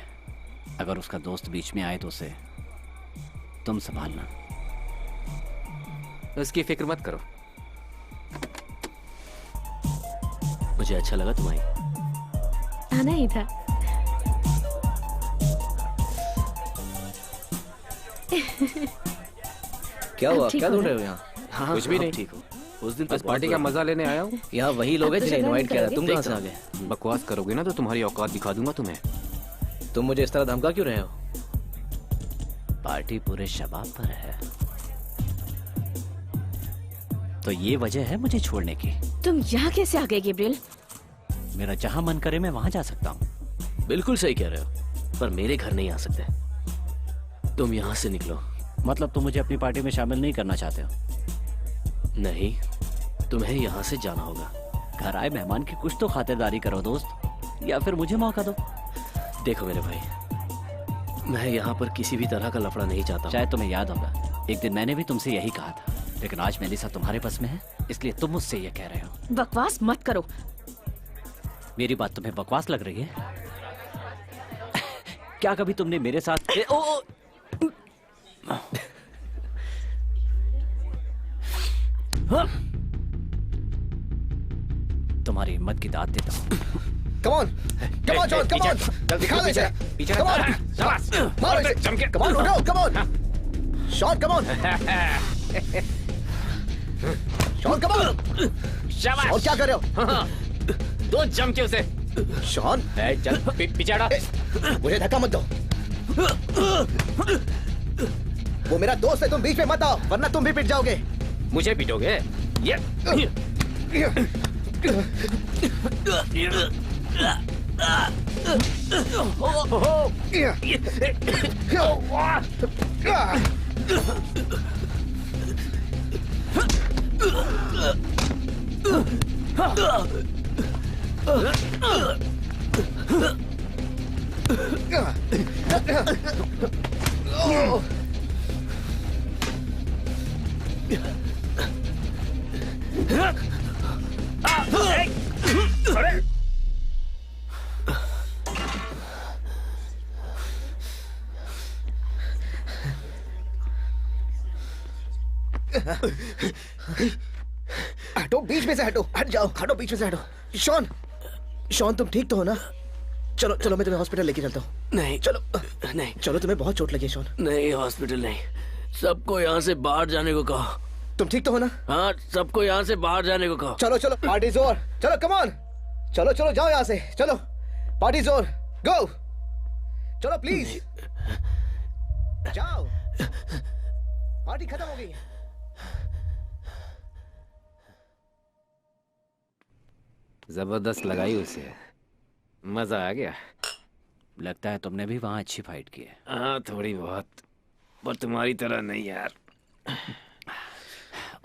Speaker 10: अगर उसका दोस्त बीच में आए तो उसे तुम संभालना।
Speaker 9: उसकी फिक्र मत करो।
Speaker 3: मुझे अच्छा लगा तुम्हारी।
Speaker 8: आना ही था।
Speaker 2: क्या हुआ? क्या ढूंढ रहे हो यहाँ?
Speaker 3: हाँ,
Speaker 9: कुछ भी नहीं।
Speaker 3: ठीक हो? उस दिन
Speaker 9: बस पार्टी का मजा लेने आया हूँ।
Speaker 2: यहाँ वही लोग हैं जिन्हें इनवाइट किया था। तुम कहाँ से आ गए?
Speaker 9: बकवास करोगे ना तो तुम्हारी औकात दिखा दूंगा तुम्हें।
Speaker 2: तुम मुझे इस तरह धमका क्यों रहे हो?
Speaker 10: पार्टी पूरे शबाब पर है, तो ये वजह है मुझे छोड़ने की।
Speaker 8: तुम यहाँ कैसे आ गए गैब्रियल?
Speaker 10: मेरा जहां मन करे मैं वहां जा सकता हूँ।
Speaker 3: बिल्कुल सही कह रहे हो, पर मेरे घर नहीं आ सकते। तुम यहाँ से निकलो।
Speaker 10: मतलब तुम मुझे अपनी पार्टी में शामिल नहीं करना चाहते हो?
Speaker 3: नहीं, तुम्हें यहाँ से जाना होगा।
Speaker 10: घर आए मेहमान की कुछ तो खातिरदारी करो दोस्त, या फिर मुझे मौका दो।
Speaker 3: देखो मेरे भाई, मैं यहाँ पर किसी भी तरह का लफड़ा नहीं चाहता।
Speaker 10: शायद तुम्हें याद होगा, एक दिन मैंने भी तुमसे यही कहा था, लेकिन आज मेलिसा तुम्हारे बस में है, इसलिए तुम मुझसे ये कह रहे हो।
Speaker 8: बकवास मत करो।
Speaker 10: मेरी बात तुम्हें बकवास लग रही है? क्या कभी तुमने मेरे साथ तुम्हारी हिम्मत की दाद देता हूँ।
Speaker 7: Come on, come on, John, come on. दिखा दे इसे. Come on. मारो इसे. Come on, उठो, come on. Sean, come on. Sean, come on.
Speaker 9: शाबाश।
Speaker 7: Sean, क्या कर रहे हो?
Speaker 9: दो जम के उसे।
Speaker 7: Sean,
Speaker 9: चल पिछाड़ा।
Speaker 7: मुझे धक्का मत दो। वो मेरा दोस्त है, तुम बीच में मत आओ, वरना तुम भी पिट जाओगे।
Speaker 9: मुझे पिटोगे? ये
Speaker 7: हटो, बीच में से हटो, हट जाओ, हटो, बीच में से हटो। शॉन, शॉन तुम ठीक तो हो ना?
Speaker 2: चलो चलो, मैं तुम्हें हॉस्पिटल लेके चलता हूँ।
Speaker 3: नहीं
Speaker 2: चलो
Speaker 3: नहीं
Speaker 2: चलो, तुम्हें बहुत चोट लगी है शॉन।
Speaker 3: नहीं, हॉस्पिटल नहीं, सबको यहाँ से बाहर जाने को कहो।
Speaker 2: तुम ठीक तो हो ना?
Speaker 3: हाँ, सबको यहाँ से बाहर जाने को कहो।
Speaker 2: चलो चलो, पार्टी जोर, चलो कम ऑन, चलो चलो जाओ यहाँ से, चलो पार्टी जोर, गो, चलो प्लीज जाओ, पार्टी खत्म हो गई।
Speaker 9: जबरदस्त लगाई उसे, मजा आ गया।
Speaker 10: लगता है तुमने भी वहां अच्छी फाइट की है।
Speaker 9: हाँ, थोड़ी बहुत, पर तुम्हारी तरह नहीं यार।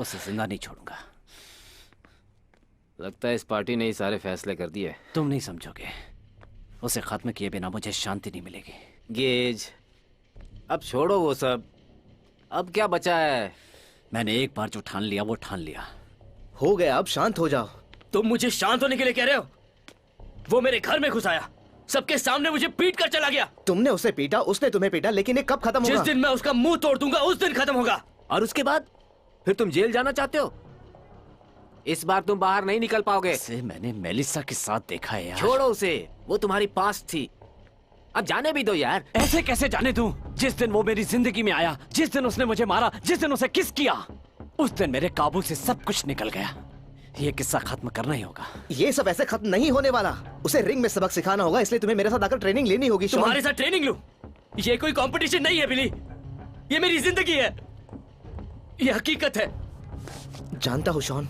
Speaker 10: उसे जिंदा नहीं छोड़ूंगा।
Speaker 9: लगता है इस पार्टी ने ही सारे फैसले कर दिए।
Speaker 10: तुम नहीं समझोगे, उसे खत्म किए बिना मुझे शांति नहीं मिलेगी।
Speaker 9: गेज, अब छोड़ो वो सब, अब क्या बचा है?
Speaker 10: मैंने एक बार जो ठान लिया वो ठान लिया।
Speaker 2: हो गया, अब शांत हो जाओ।
Speaker 3: तुम मुझे शांत होने के लिए कह रहे हो? वो मेरे घर में घुस आया, सबके सामने मुझे पीट कर चला गया।
Speaker 2: तुमने उसे पीटा, उसने तुम्हें पीटा, लेकिन ये कब खत्म होगा?
Speaker 3: जिस दिन मैं उसका मुंह तोड़ दूंगा उस दिन खत्म होगा।
Speaker 9: और उसके बाद फिर तुम जेल जाना चाहते हो? इस बार तुम बाहर नहीं निकल पाओगे।
Speaker 10: इसे मैंने मेलिसा के साथ देखा है यार।
Speaker 9: छोड़ो उसे, वो तुम्हारी पास थी, अब जाने भी दो यार।
Speaker 10: ऐसे कैसे जाने दूं? जिस दिन वो मेरी जिंदगी में आया, जिस दिन उसने मुझे मारा, जिस दिन उसे किस किया, उस दिन मेरे काबू से सब कुछ निकल गया। ये किस्सा खत्म करना ही होगा।
Speaker 2: ये सब ऐसे खत्म नहीं होने वाला। उसे रिंग में सबक सिखाना होगा, इसलिए तुम्हें मेरे साथ आकर ट्रेनिंग लेनी होगी।
Speaker 3: तुम्हारे साथ ट्रेनिंग लूं? ये कोई कंपटीशन नहीं है बिली, ये मेरी जिंदगी है, ये हकीकत है।
Speaker 2: जानता हूँ शॉन,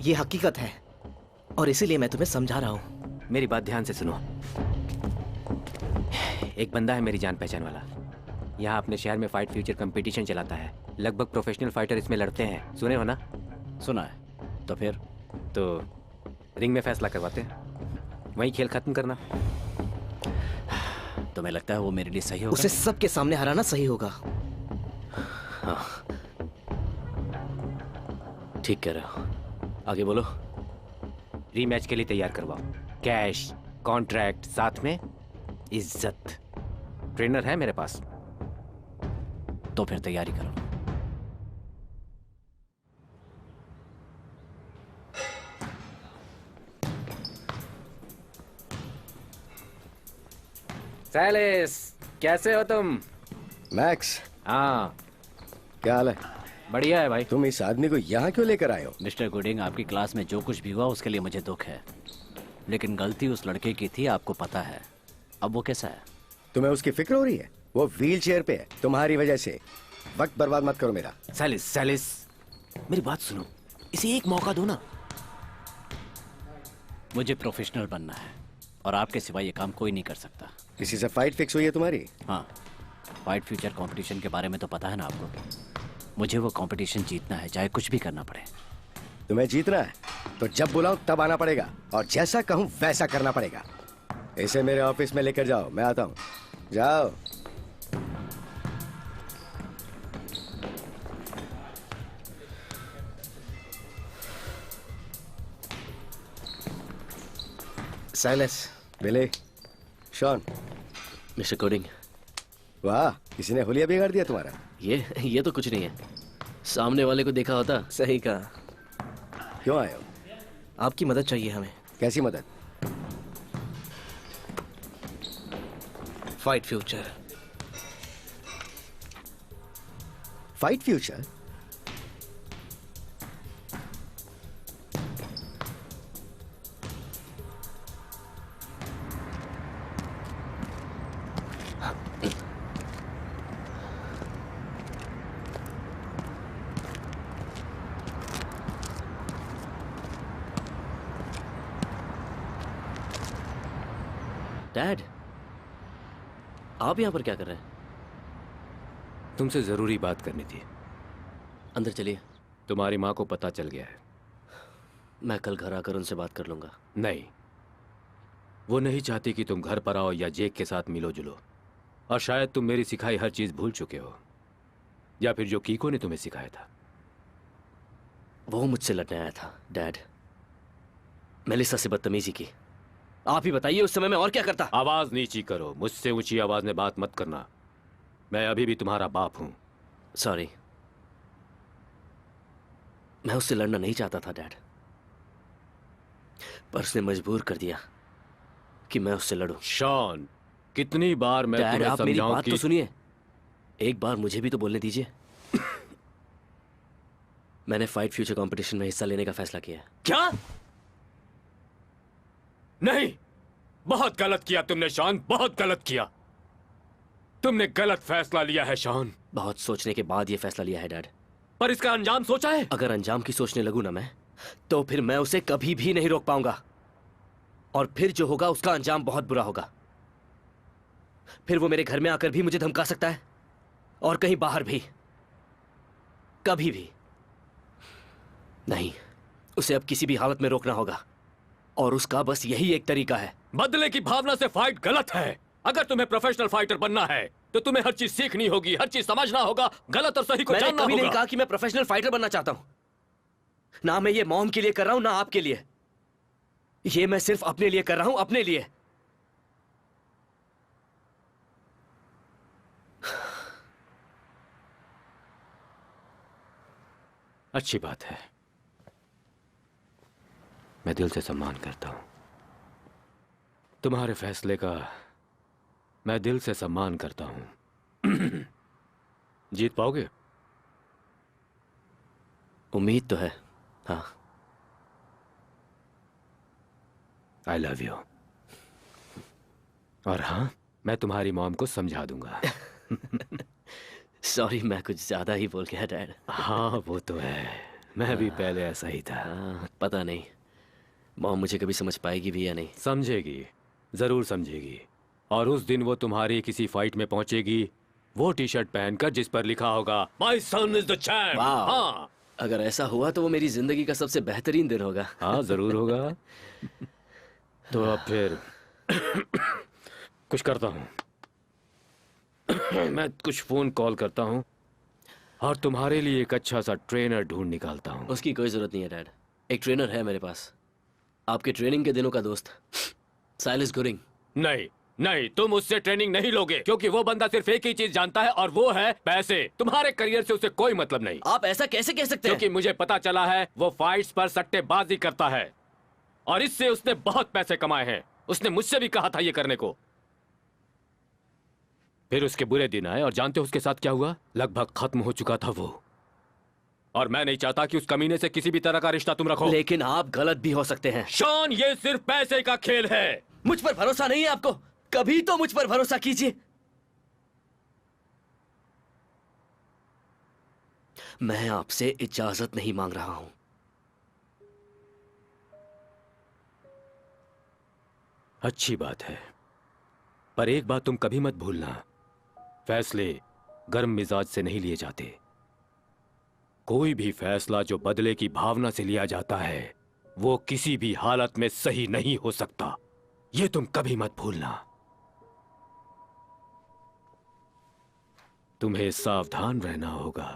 Speaker 2: ये हकीकत है, और इसीलिए मैं तुम्हें समझा रहा हूँ।
Speaker 9: मेरी बात ध्यान से सुनो। एक बंदा है मेरी जान पहचान वाला, यहाँ अपने शहर में फाइट फ्यूचर कंपटीशन चलाता है। लगभग प्रोफेशनल फाइटर इसमें लड़ते हैं, सुने हो ना?
Speaker 10: सुना है। तो फिर
Speaker 9: तो रिंग में फैसला करवाते हैं, वही खेल खत्म करना।
Speaker 10: तुम्हें लगता है वो मेरे लिए सही होगा?
Speaker 2: उसे सबके सामने हराना सही होगा।
Speaker 3: हाँ, ठीक कह रहे हो, आगे बोलो।
Speaker 9: रीमैच के लिए तैयार करवाओ, कैश, कॉन्ट्रैक्ट, साथ में इज्जत। ट्रेनर है मेरे पास।
Speaker 10: तो फिर तैयारी करो।
Speaker 9: सैलिस, कैसे हो तुम?
Speaker 7: मैक्स,
Speaker 9: हाँ,
Speaker 7: क्या हाल है?
Speaker 9: बढ़िया है भाई।
Speaker 7: तुम इस आदमी को यहाँ क्यों लेकर आए हो?
Speaker 10: मिस्टर गुडिंग, आपकी क्लास में जो कुछ भी हुआ उसके लिए मुझे दुख है, लेकिन गलती उस लड़के की थी, आपको पता है। अब वो कैसा है?
Speaker 7: तुम्हें उसकी फिक्र हो रही है? वो व्हील चेयर पे है तुम्हारी वजह से। वक्त बर्बाद मत करो मेरा।
Speaker 9: सैलिस, सैलिस, मेरी बात सुनो, इसे एक मौका दो ना।
Speaker 10: मुझे प्रोफेशनल बनना है, और आपके सिवा ये काम कोई नहीं कर सकता।
Speaker 7: किसी से फाइट फिक्स हुई है तुम्हारी?
Speaker 10: हाँ, फाइट फ्यूचर कंपटीशन के बारे में तो पता है ना आपको। मुझे वो कंपटीशन जीतना है, चाहे कुछ भी करना पड़े।
Speaker 7: तुम्हें जीतना है तो जब बुलाऊं तब आना पड़ेगा, और जैसा कहूं वैसा करना पड़ेगा। इसे मेरे ऑफिस में लेकर जाओ, मैं आता हूं। जाओ।
Speaker 2: साइलेंस।
Speaker 7: बिली, शॉन।
Speaker 3: Mister coding.
Speaker 7: वाह, किसी ने हुलिया बिगाड़ दिया तुम्हारा।
Speaker 3: ये तो कुछ नहीं है, सामने वाले को देखा होता।
Speaker 2: सही कहा।
Speaker 7: क्यों आए हो?
Speaker 2: आपकी मदद चाहिए हमें।
Speaker 7: कैसी मदद?
Speaker 2: Fight future.
Speaker 7: Fight future?
Speaker 3: Dad, आप यहाँ पर क्या कर रहे हैं?
Speaker 5: तुमसे जरूरी बात करनी थी।
Speaker 3: अंदर चलिए।
Speaker 5: तुम्हारी माँ को पता चल गया है।
Speaker 3: मैं कल घर आकर उनसे बात कर लूंगा।
Speaker 5: नहीं, वो नहीं चाहती कि तुम घर पर आओ या जेक के साथ मिलो जुलो, और शायद तुम मेरी सिखाई हर चीज भूल चुके हो, या फिर जो कीको ने तुम्हें सिखाया था।
Speaker 3: वो मुझसे लड़ने आया था डैड, मेलिसा से बदतमीजी की। आप ही बताइए उस समय मैं और क्या करता।
Speaker 5: आवाज नीची करो, मुझसे ऊंची आवाज में बात मत करना। मैं अभी भी तुम्हारा बाप हूं।
Speaker 3: सॉरी, मैं उससे लड़ना नहीं चाहता था डैड, पर उसने मजबूर कर दिया कि मैं उससे लड़ूं।
Speaker 5: शॉन, कितनी बार मैं
Speaker 3: डैड,
Speaker 5: तुम्हें
Speaker 3: आप मेरी
Speaker 5: समझाऊं
Speaker 3: बात
Speaker 5: कि
Speaker 3: तो सुनिए। एक बार मुझे भी तो बोलने दीजिए। मैंने फाइट फ्यूचर कंपटीशन में हिस्सा लेने का फैसला किया है।
Speaker 5: क्या? नहीं, बहुत गलत किया तुमने शॉन, बहुत गलत किया। तुमने गलत फैसला लिया है शॉन।
Speaker 3: बहुत सोचने के बाद ये फैसला लिया है डैड।
Speaker 5: पर इसका अंजाम सोचा है?
Speaker 3: अगर अंजाम की सोचने लगूं ना मैं, तो फिर मैं उसे कभी भी नहीं रोक पाऊंगा। और फिर जो होगा उसका अंजाम बहुत बुरा होगा। फिर वो मेरे घर में आकर भी मुझे धमका सकता है, और कहीं बाहर भी, कभी भी नहीं। उसे अब किसी भी हालत में रोकना होगा, और उसका बस यही एक तरीका है।
Speaker 5: बदले की भावना से फाइट गलत है। अगर तुम्हें प्रोफेशनल फाइटर बनना है तो तुम्हें हर चीज सीखनी होगी, हर चीज समझना होगा, गलत और सही को जानना होगा।
Speaker 3: मैंने कभी नहीं कहा कि मैं प्रोफेशनल फाइटर बनना चाहता हूं। ना मैं ये मॉम के लिए कर रहा हूं, ना आपके लिए। ये मैं सिर्फ अपने लिए कर रहा हूं, अपने लिए।
Speaker 5: अच्छी बात है, मैं दिल से सम्मान करता हूं तुम्हारे फैसले का। मैं दिल से सम्मान करता हूं। जीत पाओगे?
Speaker 3: उम्मीद तो है, हाँ।
Speaker 5: आई लव यू। और हाँ, मैं तुम्हारी मॉम को समझा दूंगा।
Speaker 3: सॉरी, मैं कुछ ज्यादा ही बोल गया डैड।
Speaker 5: हाँ वो तो है, मैं भी पहले ऐसा ही था।
Speaker 3: पता नहीं मॉम मुझे कभी समझ पाएगी भी या नहीं।
Speaker 5: समझेगी, जरूर समझेगी। और उस दिन वो तुम्हारी किसी फाइट में पहुंचेगी, वो टी शर्ट पहनकर जिस पर लिखा होगा my son is the champ. हाँ,
Speaker 3: अगर ऐसा हुआ तो वो मेरी जिंदगी का सबसे बेहतरीन दिन होगा।
Speaker 5: हाँ जरूर होगा। तो अब फिर कुछ करता हूँ। मैं कुछ फोन कॉल करता हूँ और तुम्हारे लिए एक अच्छा सा ट्रेनर ढूंढ निकालता हूँ।
Speaker 3: उसकी कोई जरूरत नहीं है डैड, एक ट्रेनर है मेरे पास, आपके ट्रेनिंग के दिनों का दोस्त, साइलस गुरिंग।
Speaker 5: नहीं नहीं, तुम उससे ट्रेनिंग नहीं लोगे, क्योंकि वो बंदा सिर्फ एक ही चीज जानता है और वो है पैसे। तुम्हारे करियर से उसे कोई मतलब नहीं।
Speaker 3: आप ऐसा कैसे कह सकते हैं?
Speaker 5: क्योंकि मुझे पता चला है वो फाइट्स पर सट्टेबाजी करता है और इससे उसने बहुत पैसे कमाए हैं। उसने मुझसे भी कहा था ये करने को। फिर उसके बुरे दिन आए और जानते हो उसके साथ क्या हुआ? लगभग खत्म हो चुका था वो। और मैं नहीं चाहता कि उस कमीने से किसी भी तरह का रिश्ता तुम रखो।
Speaker 3: लेकिन आप गलत भी हो सकते हैं
Speaker 5: शॉन, ये सिर्फ पैसे का खेल है।
Speaker 3: मुझ पर भरोसा नहीं है आपको? कभी तो मुझ पर भरोसा कीजिए। मैं आपसे इजाजत नहीं मांग रहा हूं।
Speaker 5: अच्छी बात है, पर एक बात तुम कभी मत भूलना, फैसले गर्म मिजाज से नहीं लिए जाते। कोई भी फैसला जो बदले की भावना से लिया जाता है वो किसी भी हालत में सही नहीं हो सकता। ये तुम कभी मत भूलना। तुम्हें सावधान रहना होगा।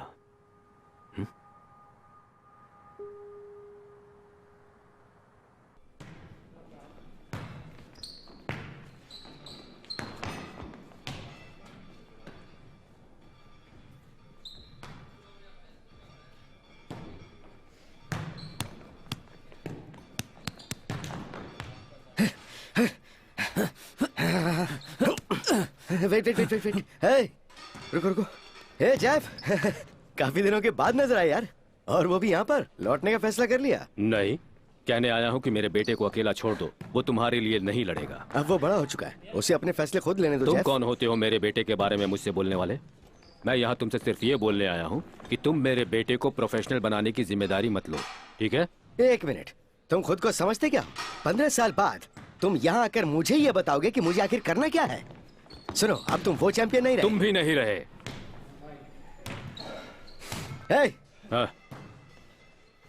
Speaker 7: वेट वेट वेट वेट, हे रुको रुको। हे जैफ, काफी दिनों के बाद नजर आए यार, और वो भी यहाँ पर। लौटने का फैसला कर लिया?
Speaker 5: नहीं, कहने आया हूँ कि मेरे बेटे को अकेला छोड़ दो, वो तुम्हारे लिए नहीं लड़ेगा।
Speaker 7: अब वो बड़ा हो चुका है, उसे अपने फैसले खुद लेने दो।
Speaker 5: तुम
Speaker 7: जैफ,
Speaker 5: कौन होते हो मेरे बेटे के बारे में मुझसे बोलने वाले? मैं यहाँ तुमसे सिर्फ ये बोलने आया हूँ कि तुम मेरे बेटे को प्रोफेशनल बनाने की जिम्मेदारी मत लो, ठीक है?
Speaker 7: एक मिनट, तुम खुद को समझते क्या? 15 साल बाद तुम यहाँ आकर मुझे ये बताओगे कि मुझे आखिर करना क्या है? सुनो, अब तुम वो चैंपियन नहीं रहे।
Speaker 5: तुम भी नहीं रहे।
Speaker 7: हे,
Speaker 5: हाँ।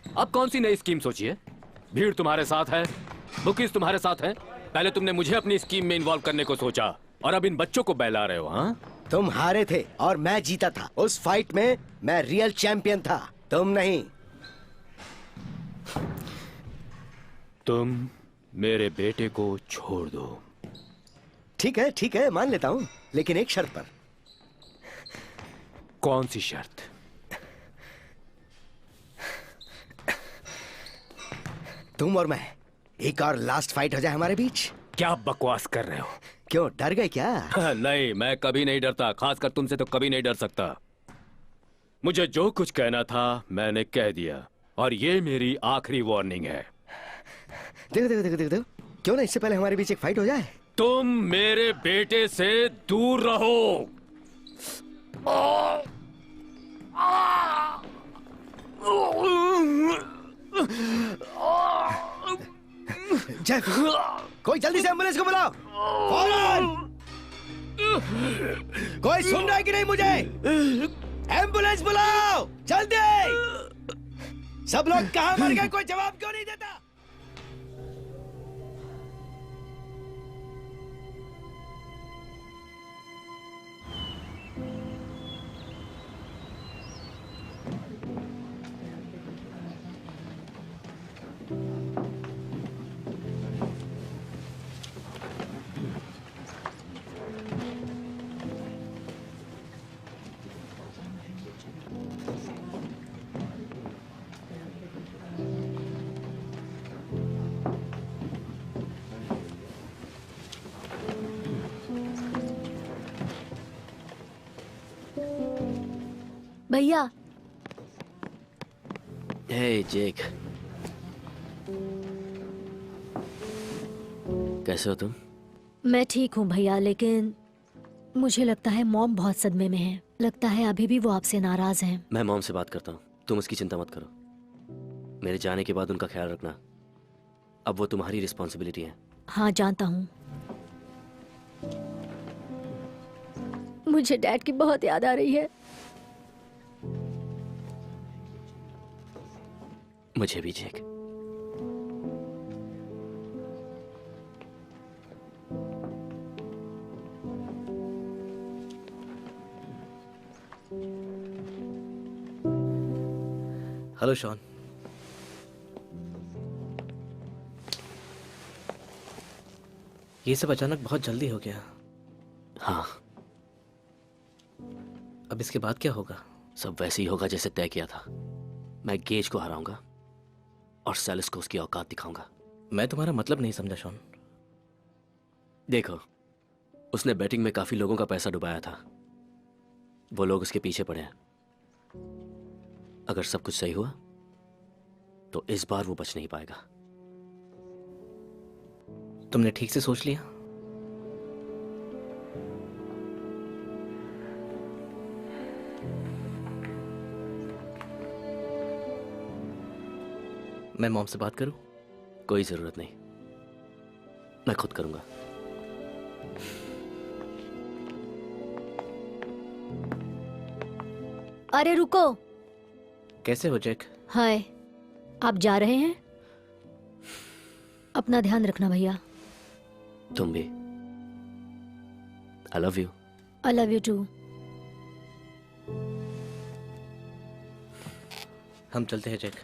Speaker 5: अब कौन सी नई स्कीम सोची है? भीड़ तुम्हारे साथ है, बुकीज तुम्हारे साथ है। पहले तुमने मुझे अपनी स्कीम में इन्वॉल्व करने को सोचा और अब इन बच्चों को बहला रहे हो। हाँ,
Speaker 7: तुम हारे थे और मैं जीता था। उस फाइट में मैं रियल चैंपियन था, तुम नहीं।
Speaker 5: तुम मेरे बेटे को छोड़ दो।
Speaker 7: ठीक है, मान लेता हूँ, लेकिन एक शर्त पर।
Speaker 5: कौन सी शर्त?
Speaker 7: तुम और मैं, एक और लास्ट फाइट हो जाए हमारे बीच।
Speaker 5: क्या बकवास कर रहे हो?
Speaker 7: क्यों, डर गए क्या?
Speaker 5: नहीं, मैं कभी नहीं डरता, खासकर तुमसे तो कभी नहीं डर सकता। मुझे जो कुछ कहना था मैंने कह दिया, और ये मेरी आखिरी वार्निंग है।
Speaker 7: देखो देखो देखो देखो देखो, क्यों ना इससे पहले हमारे बीच एक फाइट हो जाए।
Speaker 5: तुम मेरे बेटे से दूर रहो।
Speaker 7: जेफ, कोई जल्दी से एम्बुलेंस को बुलाओ, फौरन। कोई सुन रहा है कि नहीं मुझे? एम्बुलेंस बुलाओ जल्दी। सब लोग कहां मर गए, कोई जवाब क्यों नहीं देता?
Speaker 4: भैया,
Speaker 3: हे जेक, कैसे हो तुम?
Speaker 4: मैं ठीक हूँ भैया, लेकिन मुझे लगता है मॉम बहुत सदमे में है। लगता है अभी भी वो आपसे नाराज हैं।
Speaker 3: मैं मॉम से बात करता हूँ, तुम उसकी चिंता मत करो। मेरे जाने के बाद उनका ख्याल रखना, अब वो तुम्हारी रिस्पॉन्सिबिलिटी है।
Speaker 4: हाँ जानता हूँ। मुझे डैड की बहुत याद आ रही है।
Speaker 3: मुझे भी जेक।
Speaker 2: Hello Shawn. ये सब अचानक बहुत जल्दी हो गया।
Speaker 3: हाँ,
Speaker 2: अब इसके बाद क्या होगा?
Speaker 3: सब वैसे ही होगा जैसे तय किया था। मैं गेज को हराऊंगा और सेलिस को उसकी औकात दिखाऊंगा।
Speaker 2: मैं तुम्हारा मतलब नहीं समझा शॉन।
Speaker 3: देखो, उसने बैटिंग में काफी लोगों का पैसा डुबाया था। वो लोग उसके पीछे पड़े हैं। अगर सब कुछ सही हुआ तो इस बार वो बच नहीं पाएगा।
Speaker 2: तुमने ठीक से सोच लिया? मैं मॉम से बात करूं?
Speaker 3: कोई जरूरत नहीं, मैं खुद करूंगा।
Speaker 4: अरे रुको।
Speaker 2: कैसे हो जैक?
Speaker 4: हाय, आप जा रहे हैं? अपना ध्यान रखना भैया।
Speaker 3: तुम भी। I love you.
Speaker 4: I love you too.
Speaker 2: हम चलते हैं जैक।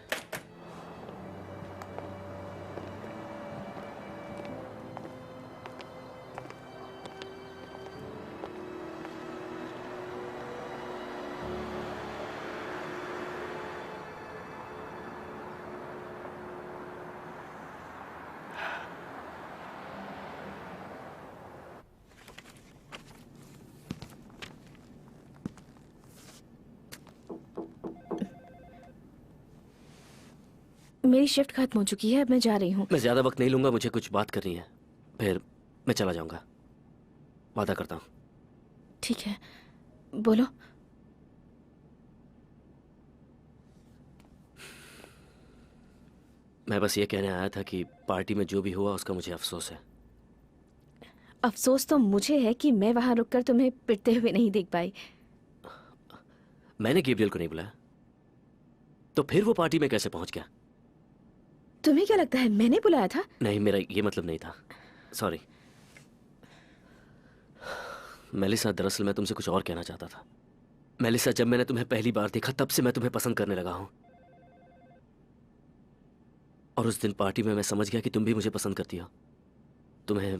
Speaker 8: मेरी शिफ्ट खत्म हो चुकी है, अब मैं जा रही हूँ।
Speaker 3: मैं ज्यादा वक्त नहीं लूंगा, मुझे कुछ बात करनी है, फिर मैं चला जाऊंगा, वादा करता हूँ।
Speaker 8: ठीक है, बोलो।
Speaker 3: मैं बस ये कहने आया था कि पार्टी में जो भी हुआ उसका मुझे अफसोस है।
Speaker 8: अफसोस तो मुझे है कि मैं वहां रुककर तुम्हें पिटते हुए नहीं देख पाई।
Speaker 3: मैंने गैब्रियल को नहीं बुलाया, तो फिर वो पार्टी में कैसे पहुंच गया?
Speaker 8: तुम्हें क्या लगता है मैंने बुलाया था?
Speaker 3: नहीं, मेरा ये मतलब नहीं था, सॉरी। मेलिसा, दरअसल मैं तुमसे कुछ और कहना चाहता था। मेलिसा, जब मैंने तुम्हें पहली बार देखा तब से मैं तुम्हें पसंद करने लगा हूं, और उस दिन पार्टी में मैं समझ गया कि तुम भी मुझे पसंद करती हो। तुम्हें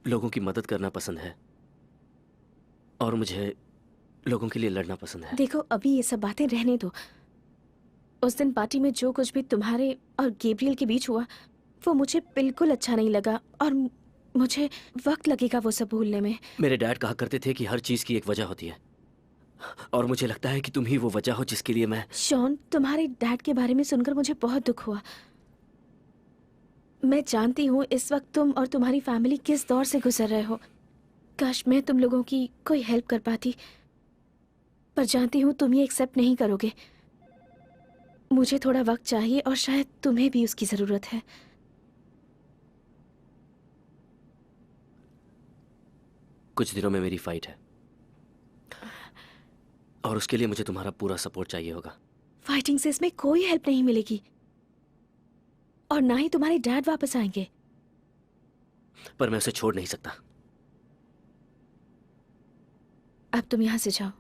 Speaker 3: लोगों की मदद करना पसंद है और मुझे लोगों के लिए लड़ना पसंद है।
Speaker 8: देखो, अभी ये सब बातें रहने दो। उस दिन पार्टी में जो कुछ भी तुम्हारे और गैब्रियल के बीच हुआ वो मुझे बिल्कुल अच्छा नहीं लगा, और मुझे वक्त लगेगा वो सब भूलने में।
Speaker 3: मेरे डैड कहा करते थे कि हर चीज की एक वजह होती है, और मुझे लगता है कि तुम ही वो वजह हो जिसके लिए मैं...
Speaker 8: शॉन, तुम्हारे डैड के बारे में सुनकर मुझे बहुत दुख हुआ। मैं जानती हूँ इस वक्त तुम और तुम्हारी फैमिली किस दौर से गुजर रहे हो। काश मैं तुम लोगों की कोई हेल्प कर पाती, पर जानती हूँ तुम ये एक्सेप्ट नहीं करोगे। मुझे थोड़ा वक्त चाहिए और शायद तुम्हें भी उसकी जरूरत है।
Speaker 3: कुछ दिनों में मेरी फाइट है, और उसके लिए मुझे तुम्हारा पूरा सपोर्ट चाहिए होगा।
Speaker 8: फाइटिंग से इसमें कोई हेल्प नहीं मिलेगी, और ना ही तुम्हारे डैड वापस आएंगे।
Speaker 3: पर मैं उसे छोड़ नहीं सकता।
Speaker 8: अब तुम यहां से जाओ।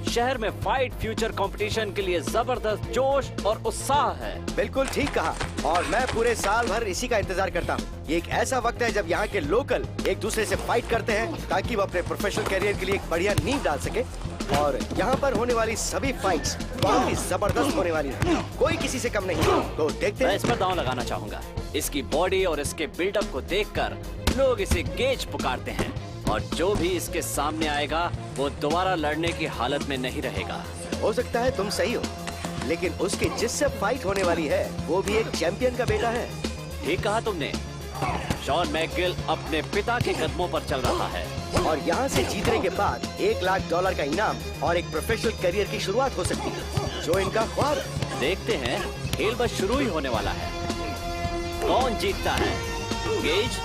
Speaker 1: शहर में फाइट फ्यूचर कंपटीशन के लिए जबरदस्त जोश और उत्साह है।
Speaker 7: बिल्कुल ठीक कहा, और मैं पूरे साल भर इसी का इंतजार करता हूँ। ये एक ऐसा वक्त है जब यहाँ के लोकल एक दूसरे से फाइट करते हैं ताकि वो अपने प्रोफेशनल करियर के लिए एक बढ़िया नींव डाल सके। और यहाँ पर होने वाली सभी फाइट्स बहुत ही जबरदस्त होने वाली है, कोई किसी से कम नहीं है। तो देखते
Speaker 1: मैं
Speaker 7: हैं।
Speaker 1: इस पर दांव लगाना चाहूंगा। इसकी बॉडी और इसके बिल्डअप को देखकर लोग इसे गेज पुकारते हैं, और जो भी इसके सामने आएगा वो दोबारा लड़ने की हालत में नहीं रहेगा।
Speaker 7: हो सकता है तुम सही हो, लेकिन उसकी जिससे फाइट होने वाली है वो भी एक चैंपियन का बेटा है।
Speaker 1: ठीक कहा तुमने। शॉन मैकगिल अपने पिता के कदमों पर चल रहा है,
Speaker 7: और यहाँ से जीतने के बाद $1 लाख का इनाम और एक प्रोफेशनल करियर की शुरुआत हो सकती है, जो इनका ख्वाब है।
Speaker 1: देखते हैं, खेल बस शुरू ही होने वाला है। कौन जीतता है, गेज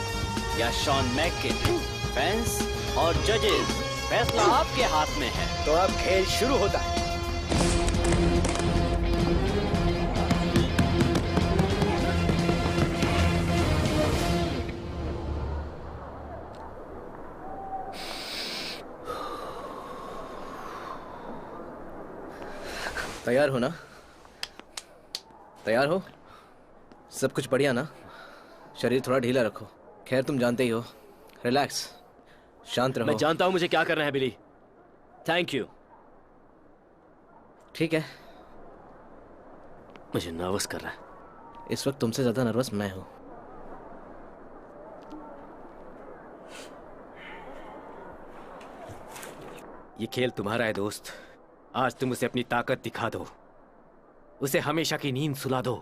Speaker 1: या शॉन मैकगिल? फैंस और जजेस, फैसला आपके हाथ में है।
Speaker 7: तो अब खेल शुरू होता है।
Speaker 2: तैयार हो ना? तैयार हो? सब कुछ बढ़िया ना? शरीर थोड़ा ढीला रखो। खैर तुम जानते ही हो, रिलैक्स, शांत रहो।
Speaker 3: मैं जानता हूं मुझे क्या करना है बिली। Thank you.
Speaker 2: ठीक है।
Speaker 3: मुझे नर्वस कर रहा है।
Speaker 2: इस वक्त तुमसे ज्यादा नर्वस मैं हूं।
Speaker 9: ये खेल तुम्हारा है दोस्त। आज तुम उसे अपनी ताकत दिखा दो, उसे हमेशा की नींद सुला दो।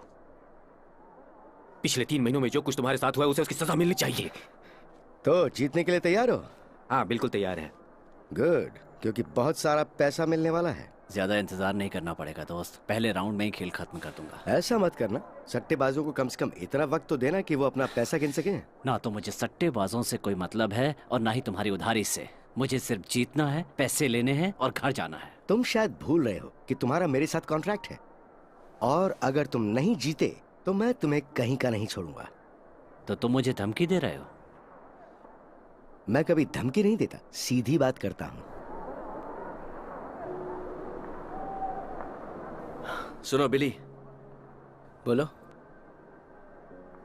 Speaker 9: पिछले 3 महीनों में जो कुछ तुम्हारे साथ हुआ है उसे उसकी सजा मिलनी चाहिए।
Speaker 7: तो जीतने के लिए तैयार हो?
Speaker 9: हाँ बिल्कुल तैयार है।
Speaker 7: गुड, क्योंकि बहुत सारा पैसा मिलने वाला है।
Speaker 10: ज्यादा इंतजार नहीं करना पड़ेगा दोस्त, पहले राउंड में ही खेल खत्म कर दूंगा।
Speaker 7: ऐसा मत करना, सट्टेबाजों को कम से कम इतना वक्त तो देना कि वो अपना पैसा गिन सके।
Speaker 10: ना तो मुझे सट्टेबाजों से कोई मतलब है और ना ही तुम्हारी उधारी से। मुझे सिर्फ जीतना है, पैसे लेने हैं और घर जाना है।
Speaker 7: तुम शायद भूल रहे हो कि तुम्हारा मेरे साथ कॉन्ट्रैक्ट है, और अगर तुम नहीं जीते तो मैं तुम्हें कहीं का नहीं छोड़ूंगा।
Speaker 10: तो तुम मुझे धमकी दे रहे हो?
Speaker 7: मैं कभी धमकी नहीं देता, सीधी बात करता हूं।
Speaker 3: सुनो बिली,
Speaker 2: बोलो।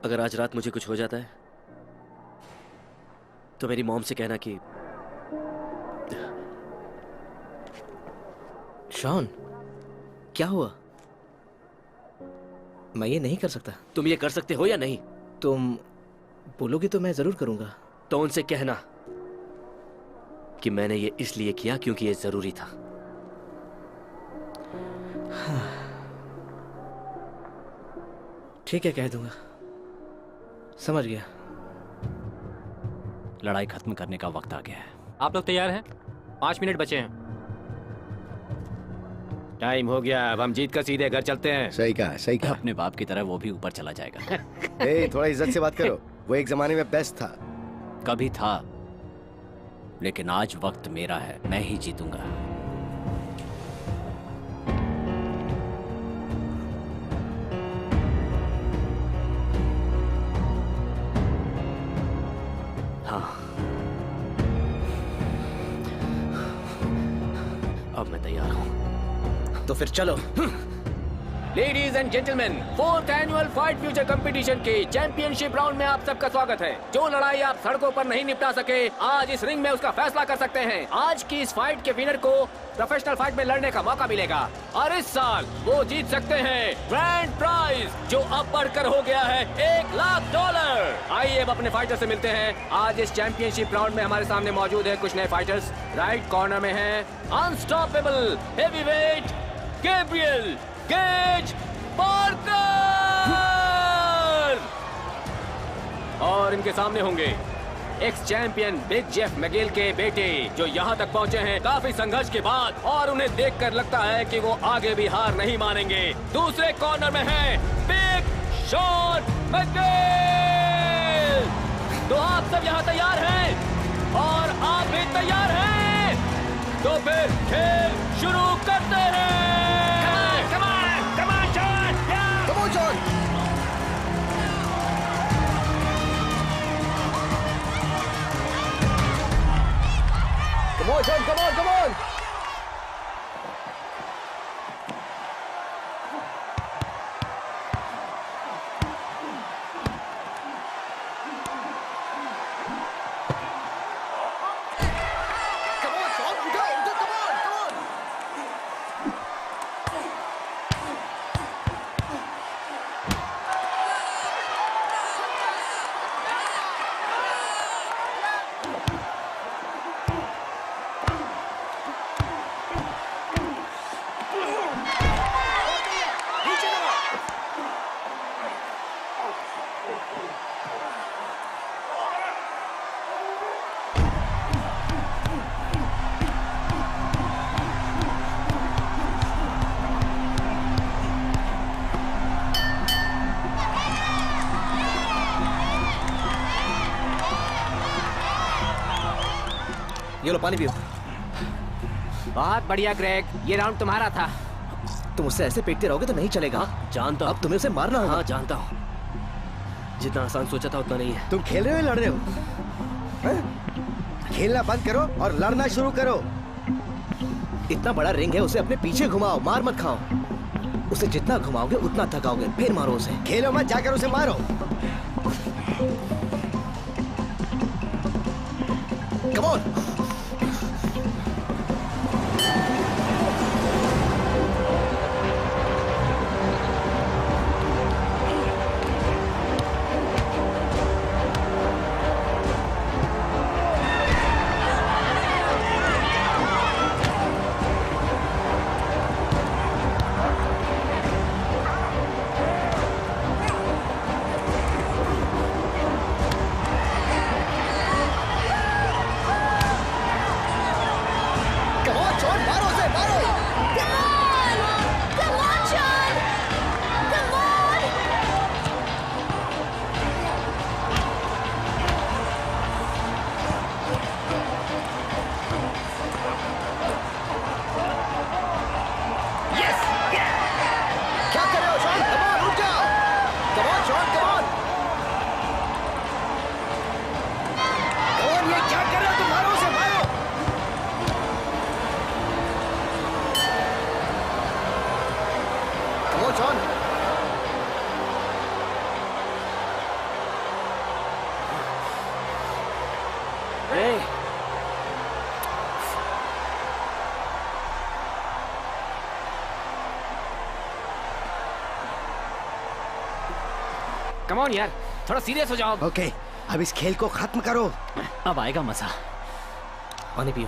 Speaker 3: अगर आज रात मुझे कुछ हो जाता है तो मेरी मॉम से कहना कि...
Speaker 2: शॉन, क्या हुआ? मैं ये नहीं कर सकता।
Speaker 3: तुम ये कर सकते हो या नहीं?
Speaker 2: तुम बोलोगे तो मैं जरूर करूंगा।
Speaker 3: तो उनसे कहना कि मैंने ये इसलिए किया क्योंकि ये जरूरी था।
Speaker 2: ठीक है, कह दूंगा। समझ गया।
Speaker 10: लड़ाई खत्म करने का वक्त आ गया है।
Speaker 9: आप लोग तैयार हैं? 5 मिनट बचे हैं। टाइम हो गया, अब हम जीत कर सीधे घर चलते हैं।
Speaker 7: सही कहा, सही कहा।
Speaker 10: अपने बाप की तरह वो भी ऊपर चला जाएगा।
Speaker 7: ए, थोड़ा इज्जत से बात करो। वो एक जमाने में बेस्ट था।
Speaker 10: कभी था, लेकिन आज वक्त मेरा है, मैं ही जीतूंगा।
Speaker 3: हाँ, अब मैं तैयार हूँ।
Speaker 2: तो फिर चलो।
Speaker 5: Ladies and gentleman, 4th annual fight future competition के चैंपियनशिप राउंड में आप सबका स्वागत है। जो लड़ाई आप सड़कों पर नहीं निपटा सके, आज इस रिंग में उसका फैसला कर सकते हैं। आज की इस फाइट के विनर को प्रोफेशनल फाइट में लड़ने का मौका मिलेगा और इस साल वो जीत सकते हैं ग्रैंड प्राइज, जो अब बढ़कर हो गया है $1,00,000। आइए अब अपने फाइटर से मिलते हैं। आज इस चैंपियनशिप राउंड में हमारे सामने मौजूद है कुछ नए फाइटर्स। राइट कॉर्नर में है unstoppable heavyweight Gabriel gauge Parker और इनके सामने होंगे x champion big Jeff McGill के बेटे, जो यहाँ तक पहुँचे हैं काफी संघर्ष के बाद और उन्हें देखकर लगता है कि वो आगे भी हार नहीं मानेंगे। दूसरे कॉर्नर में है बिग शॉन मैगिल। तो आप सब यहाँ तैयार हैं और आप भी तैयार हैं, तो फिर खेल शुरू करते हैं।
Speaker 2: Come on, John, come on, come on! ये लो पानी पियो।
Speaker 9: बहुत बढ़िया ग्रेग, ये राउंड तुम्हारा था।
Speaker 2: तुम उससे ऐसे पेटते रहोगे तो नहीं चलेगा।
Speaker 3: जानता
Speaker 2: अब तुम्हें उसे मारना होगा।
Speaker 3: हाँ जानता हूँ, जितना आसान सोचा था उतना नहीं है।
Speaker 7: तुम खेल रहे हो या लड़ रहे हो? खेलना बंद करो और लड़ना शुरू करो।
Speaker 2: इतना बड़ा रिंग है, उसे अपने पीछे घुमाओ, मार मत खाओ। उसे जितना घुमाओगे उतना थकाओगे, फिर मारो उसे।
Speaker 7: खेलो मत, जाकर उसे मारो।
Speaker 2: Come on.
Speaker 9: कम ऑन यार, थोड़ा सीरियस हो जाओ।
Speaker 7: ओके, अब इस खेल को खत्म करो।
Speaker 10: अब आएगा मजा।
Speaker 2: पानी पियो।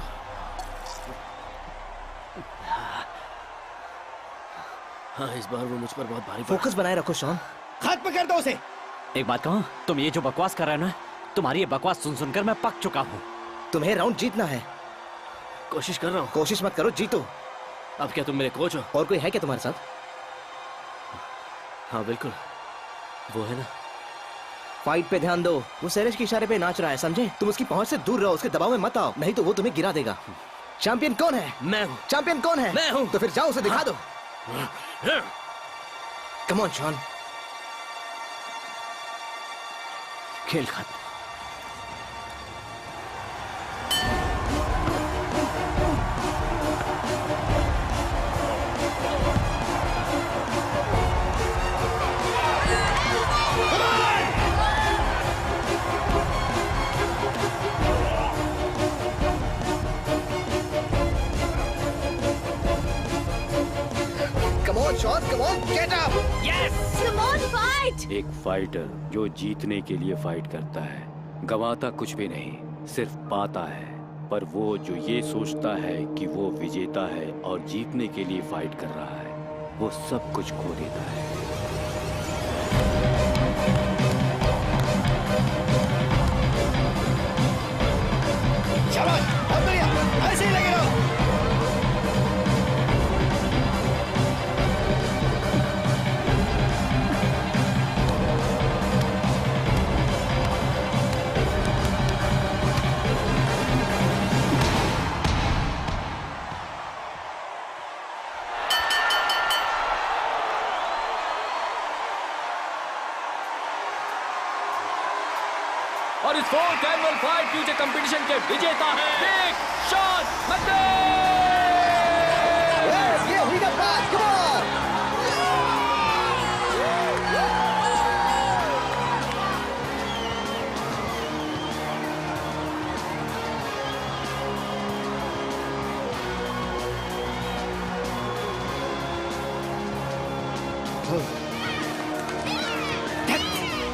Speaker 3: हाँ, इस बार वो मुझ पर बहुत भारी
Speaker 2: फोकस बनाए रखो शॉन।
Speaker 7: खत्म कर दो उसे।
Speaker 10: एक बात कहूं, तुम ये जो बकवास कर रहे हो ना, तुम्हारी ये बकवास सुन सुनकर मैं पक चुका हूँ।
Speaker 2: तुम्हें राउंड जीतना है।
Speaker 3: कोशिश कर रहा हूँ।
Speaker 2: कोशिश मत करो, जीतो।
Speaker 3: अब क्या तुम मेरे कोच हो?
Speaker 2: और कोई है क्या तुम्हारे साथ?
Speaker 3: हाँ बिल्कुल, वो है ना।
Speaker 2: फाइट पे ध्यान दो। वो सैलेश के इशारे पे नाच रहा है, समझे? तुम उसकी पहुंच से दूर रहो, उसके दबाव में मत आओ, नहीं तो वो तुम्हें गिरा देगा। चैंपियन कौन है?
Speaker 3: मैं हूँ।
Speaker 2: चैंपियन कौन है?
Speaker 3: मैं हूँ।
Speaker 2: तो फिर जाओ उसे दिखा दो। Come on Shaun.
Speaker 10: खेल खत्म।
Speaker 7: Shaun, come on, get up.
Speaker 4: Come on, fight!
Speaker 5: एक फाइटर जो जीतने के लिए फाइट करता है गंवाता कुछ भी नहीं, सिर्फ पाता है। पर वो जो ये सोचता है कि वो विजेता है और जीतने के लिए फाइट कर रहा है, वो सब कुछ खो देता है।
Speaker 7: शाबाश, बहुत बढ़िया, ऐसे ही लगे रहो।
Speaker 5: और इस 4th annual fight future competition के विजेता है बिग शॉन मेंडेस।
Speaker 7: ये हुई ना बात, come on।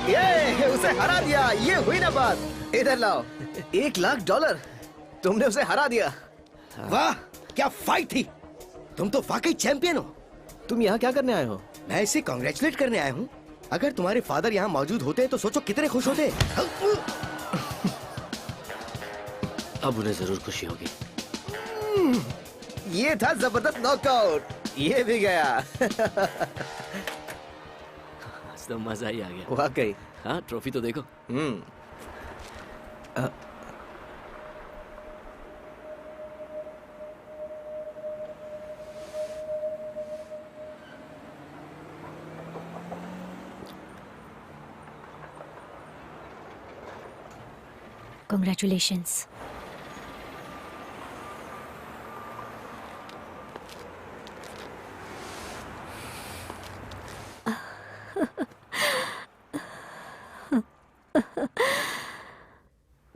Speaker 7: ये उसे हरा दिया, ये हुई ना बात। इधर लाओ, $1,00,000 तुमने उसे हरा दिया। वाह, क्या फाइट थी। तुम तो वाकई चैंपियन हो।
Speaker 2: तुम यहाँ क्या करने आए हो?
Speaker 7: मैं इसे कांग्रेचुलेट करने आया हूँ। अगर तुम्हारे फादर यहाँ मौजूद होते तो सोचो कितने खुश होते।
Speaker 3: अब उन्हें जरूर खुशी होगी।
Speaker 7: ये था जबरदस्त नॉकआउट, ये भी गया।
Speaker 3: आज तो मजा ही आ गया।
Speaker 2: वाकई।
Speaker 3: हाँ, ट्रॉफी तो देखो।
Speaker 4: Congratulations.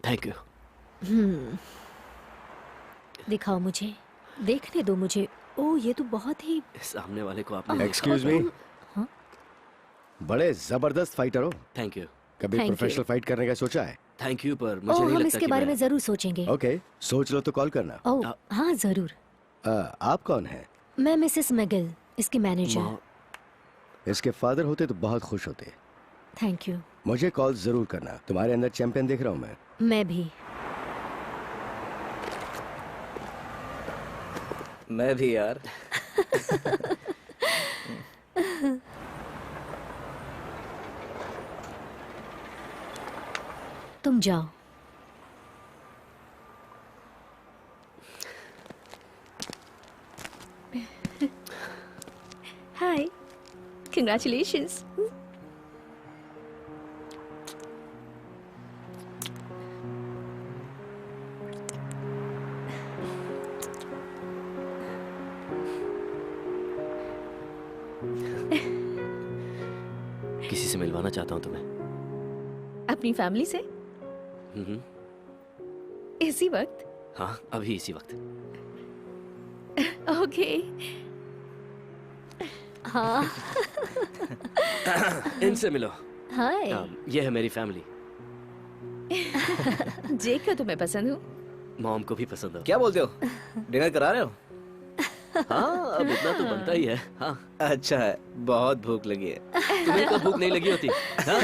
Speaker 3: Thank you.
Speaker 4: दिखाओ मुझे, देखने दो मुझे। ओह, ये तो बहुत ही।
Speaker 3: सामने वाले को आपने
Speaker 7: एक्सक्यूज मी,
Speaker 4: हाँ?
Speaker 7: बड़े जबरदस्त फाइटर हो।
Speaker 3: Thank you.
Speaker 7: कभी
Speaker 4: Thank you.
Speaker 7: प्रोफेशनल फाइट करने का सोचा है?
Speaker 3: थैंक यू, पर मुझे
Speaker 4: ओह,
Speaker 3: नहीं
Speaker 4: हम
Speaker 3: लगता
Speaker 4: इसके
Speaker 3: कि
Speaker 4: बारे
Speaker 3: मैं
Speaker 4: में जरूर सोचेंगे।
Speaker 7: ओके, सोच लो तो कॉल करना।
Speaker 4: ओह, हाँ जरूर।
Speaker 7: आप कौन हैं?
Speaker 4: मैं मिसेस मैगिल, इसकी मैनेजर।
Speaker 3: माँ,
Speaker 7: इसके फादर होते तो बहुत खुश होते।
Speaker 4: Thank you.
Speaker 7: मुझे कॉल जरूर करना। तुम्हारे अंदर चैंपियन देख रहा हूँ मैं।
Speaker 4: मैं भी।
Speaker 2: मैं भी यार।
Speaker 4: तुम जाओ।
Speaker 8: हाय, कंग्रेचुलेशंस।
Speaker 3: किसी से मिलवाना चाहता हूँ तुम्हें।
Speaker 8: अपनी फैमिली से इसी वक्त?
Speaker 3: हाँ, अभी इसी वक्त।
Speaker 8: ओके।
Speaker 4: हाँ।
Speaker 3: इनसे मिलो।
Speaker 4: हाय।
Speaker 3: ये है मेरी फैमिली।
Speaker 8: जेक को तुम्हें पसंद हूँ।
Speaker 3: मॉम को भी पसंद हो।
Speaker 2: क्या बोलते हो? डिनर करा रहे हो?
Speaker 3: हाँ, अब इतना तो बनता ही है। हाँ।
Speaker 2: अच्छा है, बहुत भूख लगी है।
Speaker 3: तुम्हें तो भूख नहीं लगी होती? हाँ?